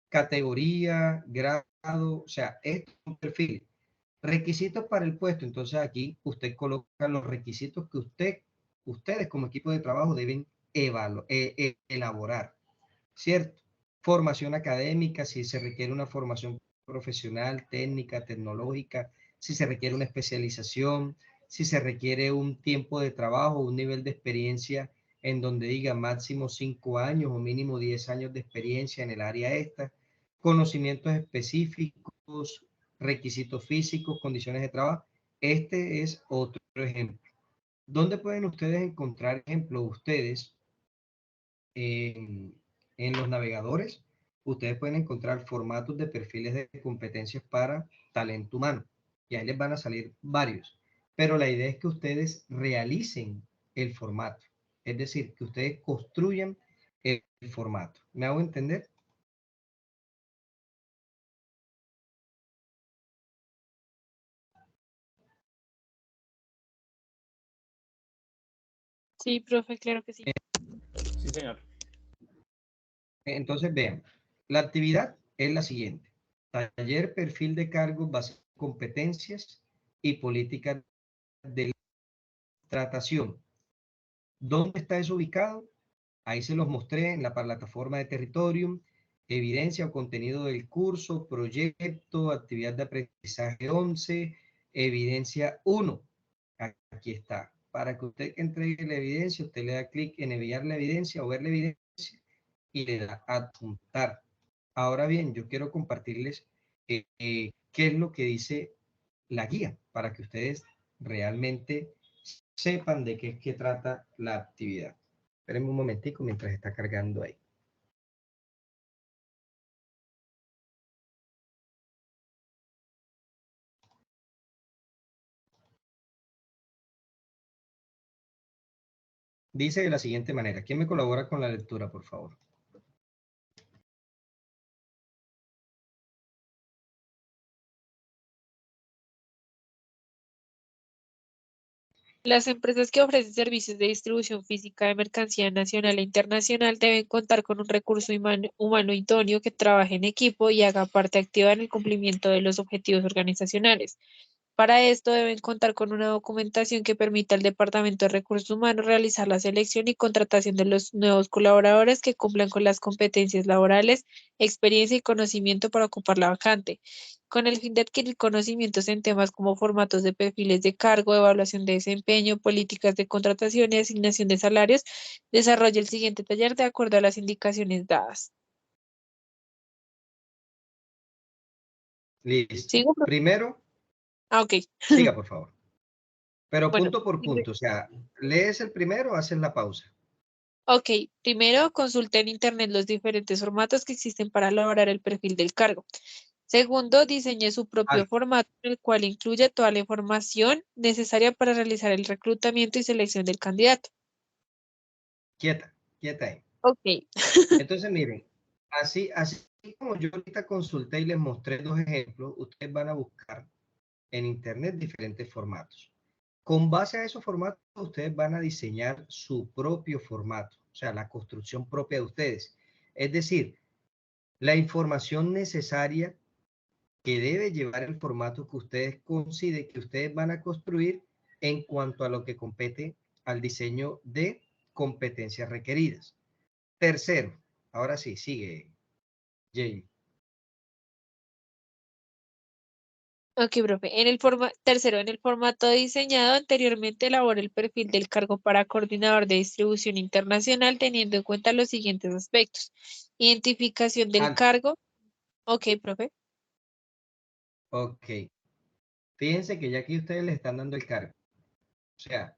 A: categoría, grado, o sea, es un perfil. Requisitos para el puesto. Entonces aquí usted coloca los requisitos que ustedes como equipo de trabajo deben elaborar, ¿cierto? Formación académica, si se requiere una formación profesional, técnica, tecnológica, si se requiere una especialización, si se requiere un tiempo de trabajo, un nivel de experiencia en donde diga máximo 5 años o mínimo 10 años de experiencia en el área esta, conocimientos específicos, requisitos físicos, condiciones de trabajo. Este es otro ejemplo. ¿Dónde pueden ustedes encontrar ejemplos? Ustedes en los navegadores, ustedes pueden encontrar formatos de perfiles de competencias para talento humano. Y ahí les van a salir varios. Pero la idea es que ustedes realicen el formato. Es decir, que ustedes construyan el formato. ¿Me hago entender?
H: Sí, profe, claro que sí.
B: Sí, señor.
A: Entonces, vean, la actividad es la siguiente: taller, perfil de cargos, base competencias y políticas de tratación. ¿Dónde está eso ubicado? Ahí se los mostré en la plataforma de Territorium: evidencia o contenido del curso, proyecto, actividad de aprendizaje 11, evidencia 1. Aquí está. Para que usted entregue la evidencia, usted le da clic en enviar la evidencia o ver la evidencia y le da adjuntar. Ahora bien, yo quiero compartirles qué es lo que dice la guía para que ustedes realmente sepan de qué es que trata la actividad. Espérenme un momentico mientras está cargando ahí. Dice de la siguiente manera. ¿Quién me colabora con la lectura, por favor?
H: Las empresas que ofrecen servicios de distribución física de mercancía nacional e internacional deben contar con un recurso humano idóneo que trabaje en equipo y haga parte activa en el cumplimiento de los objetivos organizacionales. Para esto deben contar con una documentación que permita al Departamento de Recursos Humanos realizar la selección y contratación de los nuevos colaboradores que cumplan con las competencias laborales, experiencia y conocimiento para ocupar la vacante, con el fin de adquirir conocimientos en temas como formatos de perfiles de cargo, evaluación de desempeño, políticas de contratación y asignación de salarios. Desarrolla el siguiente taller de acuerdo a las indicaciones dadas.
A: Listo.
H: ¿Sigo?
A: Primero,
H: Ok.
A: siga, por favor. Pero
H: Bueno,
A: punto por punto. O sea, lees el primero, haces la pausa.
H: ok, primero consulta en Internet los diferentes formatos que existen para elaborar el perfil del cargo. Segundo, diseñe su propio
A: Alto.
H: formato, en el cual incluye toda la información necesaria para realizar el reclutamiento y selección del candidato.
A: Quieta, quieta ahí.
H: Ok.
A: Entonces, miren, así como yo ahorita consulté y les mostré 2 ejemplos, ustedes van a buscar en internet diferentes formatos. Con base a esos formatos, ustedes van a diseñar su propio formato, o sea, la construcción propia de ustedes. Es decir, la información necesaria que debe llevar el formato que ustedes consideren que ustedes van a construir en cuanto a lo que compete al diseño de competencias requeridas. Tercero, ahora sí, sigue, Jamie.
H: Ok, profe. Tercero, en el formato diseñado anteriormente elabora el perfil del cargo para coordinador de distribución internacional teniendo en cuenta los siguientes aspectos. Identificación del cargo. Ok, profe.
A: Ok. Fíjense que ya aquí ustedes le están dando el cargo. O sea,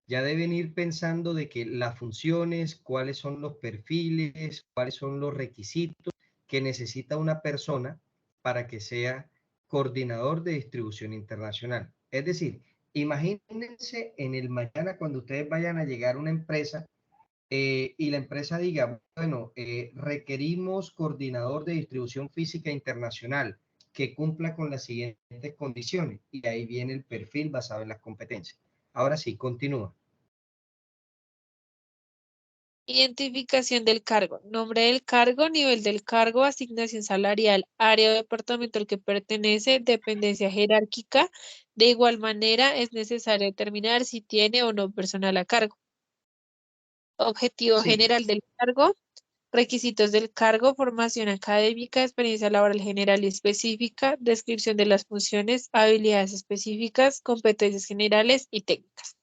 A: ya deben ir pensando de que las funciones, cuáles son los perfiles, cuáles son los requisitos que necesita una persona para que sea coordinador de distribución internacional. Es decir, imagínense en el mañana cuando ustedes vayan a llegar a una empresa y la empresa diga, bueno, requerimos coordinador de distribución física internacional que cumpla con las siguientes condiciones. Y ahí viene el perfil basado en las competencias. Ahora sí, continúa.
H: Identificación del cargo. Nombre del cargo, nivel del cargo, asignación salarial, área o departamento al que pertenece, dependencia jerárquica. De igual manera, es necesario determinar si tiene o no personal a cargo. Objetivo general del cargo. Requisitos del cargo, formación académica, experiencia laboral general y específica, descripción de las funciones, habilidades específicas, competencias generales y técnicas.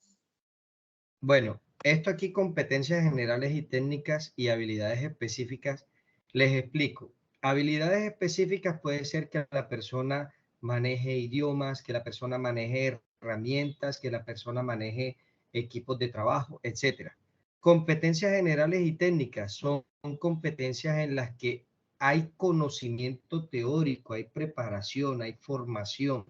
A: Bueno, esto aquí, competencias generales y técnicas y habilidades específicas, les explico. Habilidades específicas puede ser que la persona maneje idiomas, que la persona maneje herramientas, que la persona maneje equipos de trabajo, etcétera. Competencias generales y técnicas son competencias en las que hay conocimiento teórico, hay preparación, hay formación,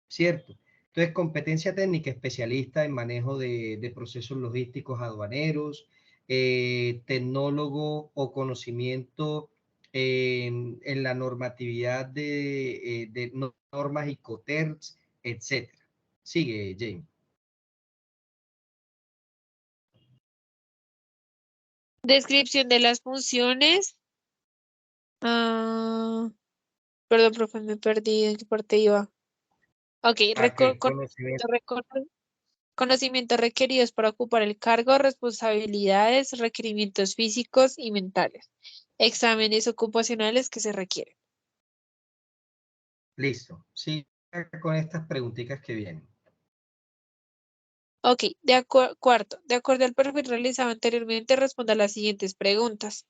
A: ¿cierto? Entonces, competencia técnica, especialista en manejo de procesos logísticos aduaneros, tecnólogo o conocimiento en la normatividad de normas Incoterms, etcétera. Sigue, Jamie.
H: Descripción de las funciones. Perdón, profe, me perdí. ¿En qué parte iba? Ok, conocimientos requeridos para ocupar el cargo, responsabilidades, requerimientos físicos y mentales, exámenes ocupacionales que se requieren.
A: Listo. Sigue con estas preguntitas que vienen.
H: Ok, cuarto, de acuerdo al perfil realizado anteriormente, responda a las siguientes preguntas.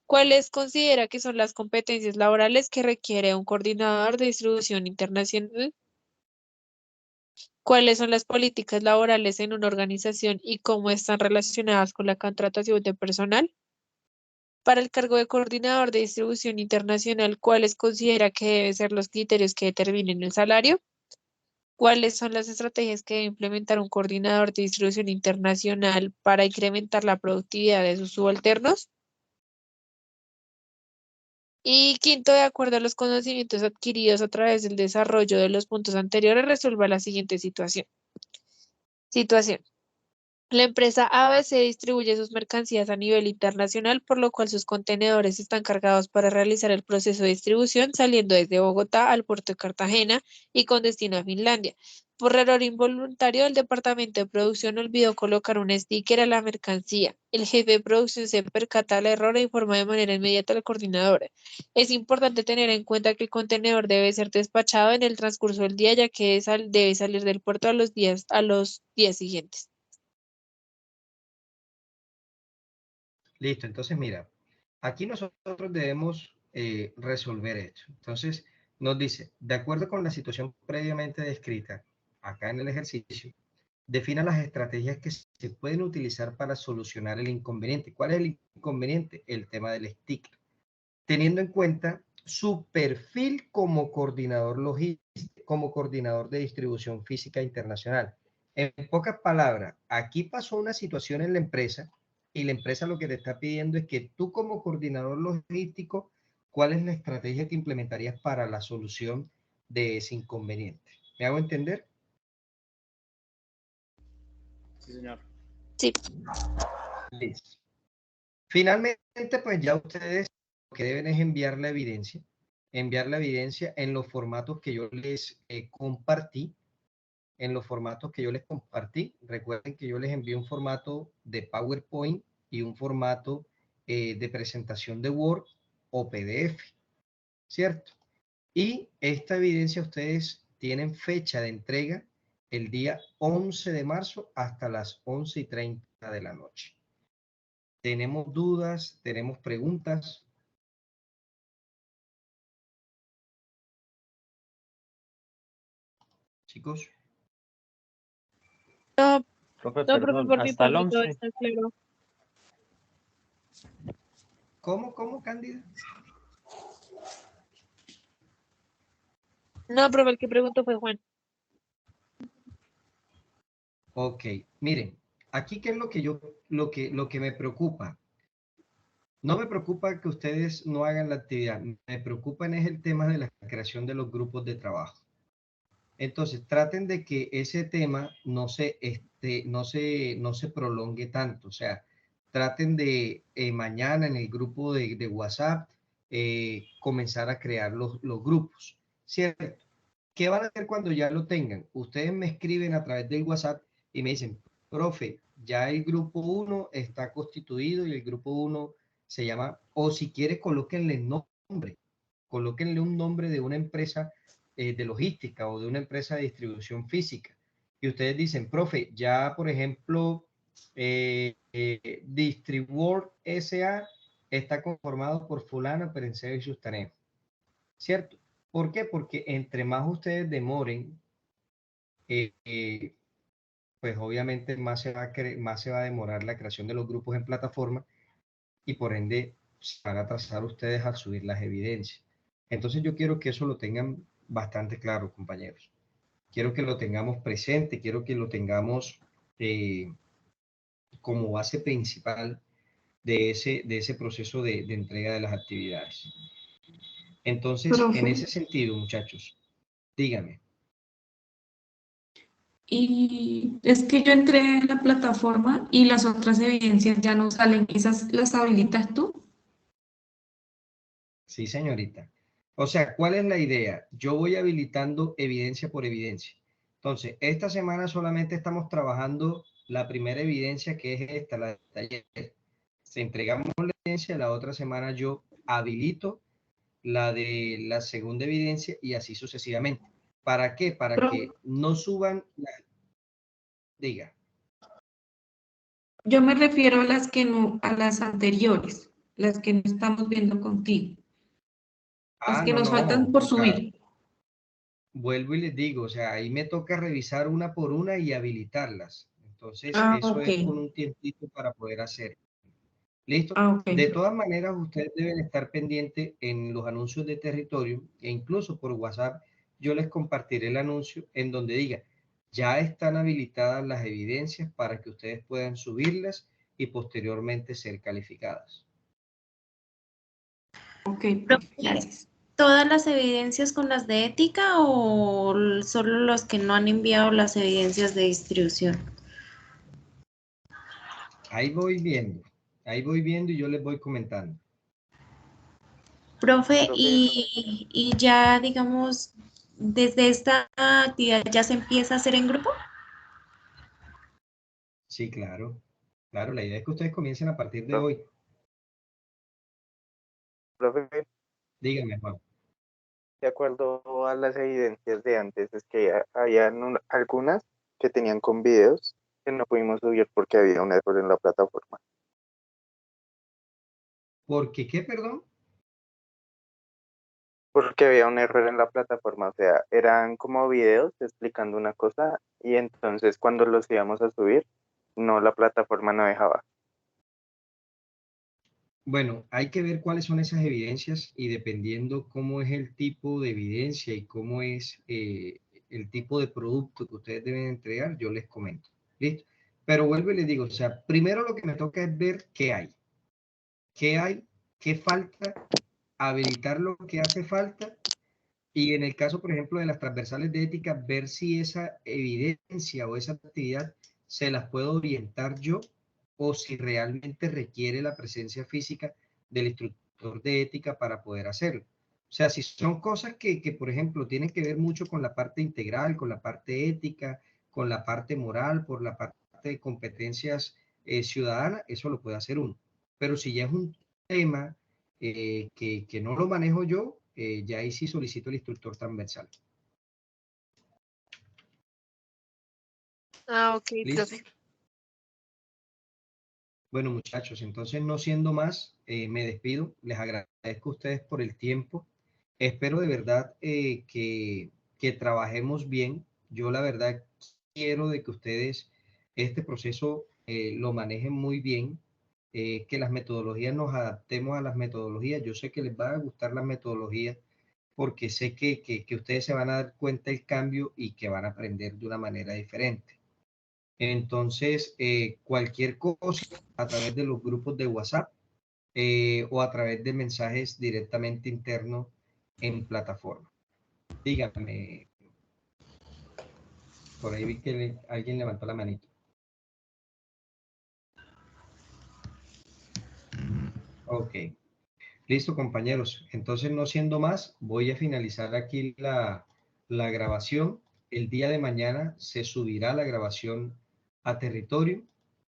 H: ¿Cuáles considera que son las competencias laborales que requiere un coordinador de distribución internacional? ¿Cuáles son las políticas laborales en una organización y cómo están relacionadas con la contratación de personal? Para el cargo de coordinador de distribución internacional, ¿cuáles considera que deben ser los criterios que determinen el salario? ¿Cuáles son las estrategias que debe implementar un coordinador de distribución internacional para incrementar la productividad de sus subalternos? Y quinto, de acuerdo a los conocimientos adquiridos a través del desarrollo de los puntos anteriores, resuelva la siguiente situación. Situación. La empresa ABC distribuye sus mercancías a nivel internacional, por lo cual sus contenedores están cargados para realizar el proceso de distribución saliendo desde Bogotá al puerto de Cartagena y con destino a Finlandia. Por error involuntario, el departamento de producción olvidó colocar un sticker a la mercancía. El jefe de producción se percata del error e informa de manera inmediata al coordinador. Es importante tener en cuenta que el contenedor debe ser despachado en el transcurso del día, ya que debe salir del puerto a los días siguientes.
A: Listo, entonces mira, aquí nosotros debemos resolver esto. Entonces nos dice, de acuerdo con la situación previamente descrita, acá en el ejercicio, defina las estrategias que se pueden utilizar para solucionar el inconveniente. ¿Cuál es el inconveniente? El tema del sticker. Teniendo en cuenta su perfil como coordinador logístico, como coordinador de distribución física internacional. En pocas palabras, aquí pasó una situación en la empresa y la empresa lo que te está pidiendo es que tú como coordinador logístico ¿cuál es la estrategia que implementarías para la solución de ese inconveniente? ¿Me hago entender?
B: Sí, señor.
H: Sí.
A: Listo. Finalmente, pues ya ustedes lo que deben es enviar la evidencia en los formatos que yo les compartí. En los formatos que yo les compartí, recuerden que yo les envié un formato de PowerPoint y un formato de presentación de Word o PDF, ¿cierto? Y esta evidencia ustedes tienen fecha de entrega el día 11 de marzo hasta las 11:30 de la noche. ¿Tenemos dudas? ¿Tenemos preguntas? Chicos.
H: No,
B: Profe,
H: no, profe,
B: perdón,
H: por mi
B: hasta el
H: parte todo
B: 11.
H: está claro.
A: ¿Cómo, Cándida?
H: No, profe, el que preguntó fue Juan.
A: Ok, miren, aquí qué es lo que lo que me preocupa. No me preocupa que ustedes no hagan la actividad, me preocupan es el tema de la creación de los grupos de trabajo. Entonces, traten de que ese tema no se prolongue tanto. O sea, traten de mañana en el grupo de WhatsApp comenzar a crear los grupos, ¿cierto? ¿Qué van a hacer cuando ya lo tengan? Ustedes me escriben a través del WhatsApp y me dicen, profe, ya el grupo 1 está constituido y el grupo 1 se llama, o si quiere, colóquenle un nombre de una empresa de logística o de una empresa de distribución física. Y ustedes dicen, profe, ya por ejemplo, Distribuor SA está conformado por fulano, perenceo y sustaneo. ¿Cierto? ¿Por qué? Porque entre más ustedes demoren, pues obviamente más más se va a demorar la creación de los grupos en plataforma y por ende se van a atrasar ustedes al subir las evidencias. Entonces yo quiero que eso lo tengan bastante claro, compañeros. Quiero que lo tengamos presente, quiero que lo tengamos como base principal de ese proceso de entrega de las actividades. Entonces, en
I: Profe,
A: ese sentido, muchachos, díganme.
I: y es que yo entré en la plataforma y las otras evidencias ya no salen. ¿Esas las habilitas tú?
A: Sí, señorita. O sea, ¿cuál es la idea? Yo voy habilitando evidencia por evidencia. Entonces, esta semana solamente estamos trabajando la primera evidencia, que es esta, la de ayer. Se entregamos la evidencia, la otra semana yo habilito la de la segunda evidencia y así sucesivamente. ¿Para qué? Para
I: Pro-
A: que no suban diga.
I: Yo me refiero a las que no, a las anteriores, las que no estamos viendo contigo, las
A: Ah,
I: que
A: no,
I: nos
A: no.
I: faltan por
A: O sea,
I: subir.
A: vuelvo y les digo, o sea, ahí me toca revisar una por una y habilitarlas. Entonces,
I: Ah,
A: eso
I: ok.
A: es con un tiempito para poder hacer. ¿Listo?
I: Ah, ok.
A: De todas maneras, ustedes deben estar pendientes en los anuncios de territorio e incluso por WhatsApp, yo les compartiré el anuncio en donde diga, ya están habilitadas las evidencias para que ustedes puedan subirlas y posteriormente ser calificadas.
I: Ok, profe,
C: Profe,
I: gracias.
C: ¿todas las evidencias con las de ética o solo los que no han enviado las evidencias de distribución?
A: Ahí voy viendo y yo les voy comentando.
C: Profe,
G: Profe,
C: y ya, digamos, desde esta actividad ya se empieza a hacer en grupo.
A: Sí, claro. Claro, la idea es que ustedes comiencen a partir de
G: profe,
A: hoy.
G: profe,
A: Díganme, Juan.
G: de acuerdo a las evidencias de antes, es que había algunas que tenían con videos que no pudimos subir porque había un error en la plataforma.
A: ¿Por qué qué, perdón?
G: Porque había un error en la plataforma, o sea, eran como videos explicando una cosa y entonces cuando los íbamos a subir, no, la plataforma no dejaba.
A: Bueno, hay que ver cuáles son esas evidencias y dependiendo cómo es el tipo de evidencia y cómo es el tipo de producto que ustedes deben entregar, yo les comento. ¿Listo? Pero vuelvo y les digo, o sea, primero lo que me toca es ver qué hay, qué falta habilitar lo que hace falta y en el caso, por ejemplo, de las transversales de ética, ver si esa evidencia o esa actividad se las puedo orientar yo o si realmente requiere la presencia física del instructor de ética para poder hacerlo. O sea, si son cosas que, por ejemplo, tienen que ver mucho con la parte integral, con la parte ética, con la parte moral, por la parte de competencias ciudadanas, eso lo puede hacer uno. Pero si ya es un tema que no lo manejo yo, ya ahí sí solicito el instructor transversal.
H: Ah, ok,
A: ¿Listo?
H: profe.
A: Bueno, muchachos, entonces no siendo más, me despido. Les agradezco a ustedes por el tiempo. Espero de verdad que trabajemos bien. Yo la verdad quiero de que ustedes este proceso lo manejen muy bien, que las metodologías nos adaptemos a las metodologías. Yo sé que les va a gustar las metodologías porque sé que ustedes se van a dar cuenta del cambio y que van a aprender de una manera diferente. Entonces, cualquier cosa a través de los grupos de WhatsApp o a través de mensajes directamente internos en plataforma. Díganme, por ahí vi que alguien levantó la manito. Ok, listo compañeros. Entonces, no siendo más, voy a finalizar aquí la grabación. El día de mañana se subirá la grabación a territorio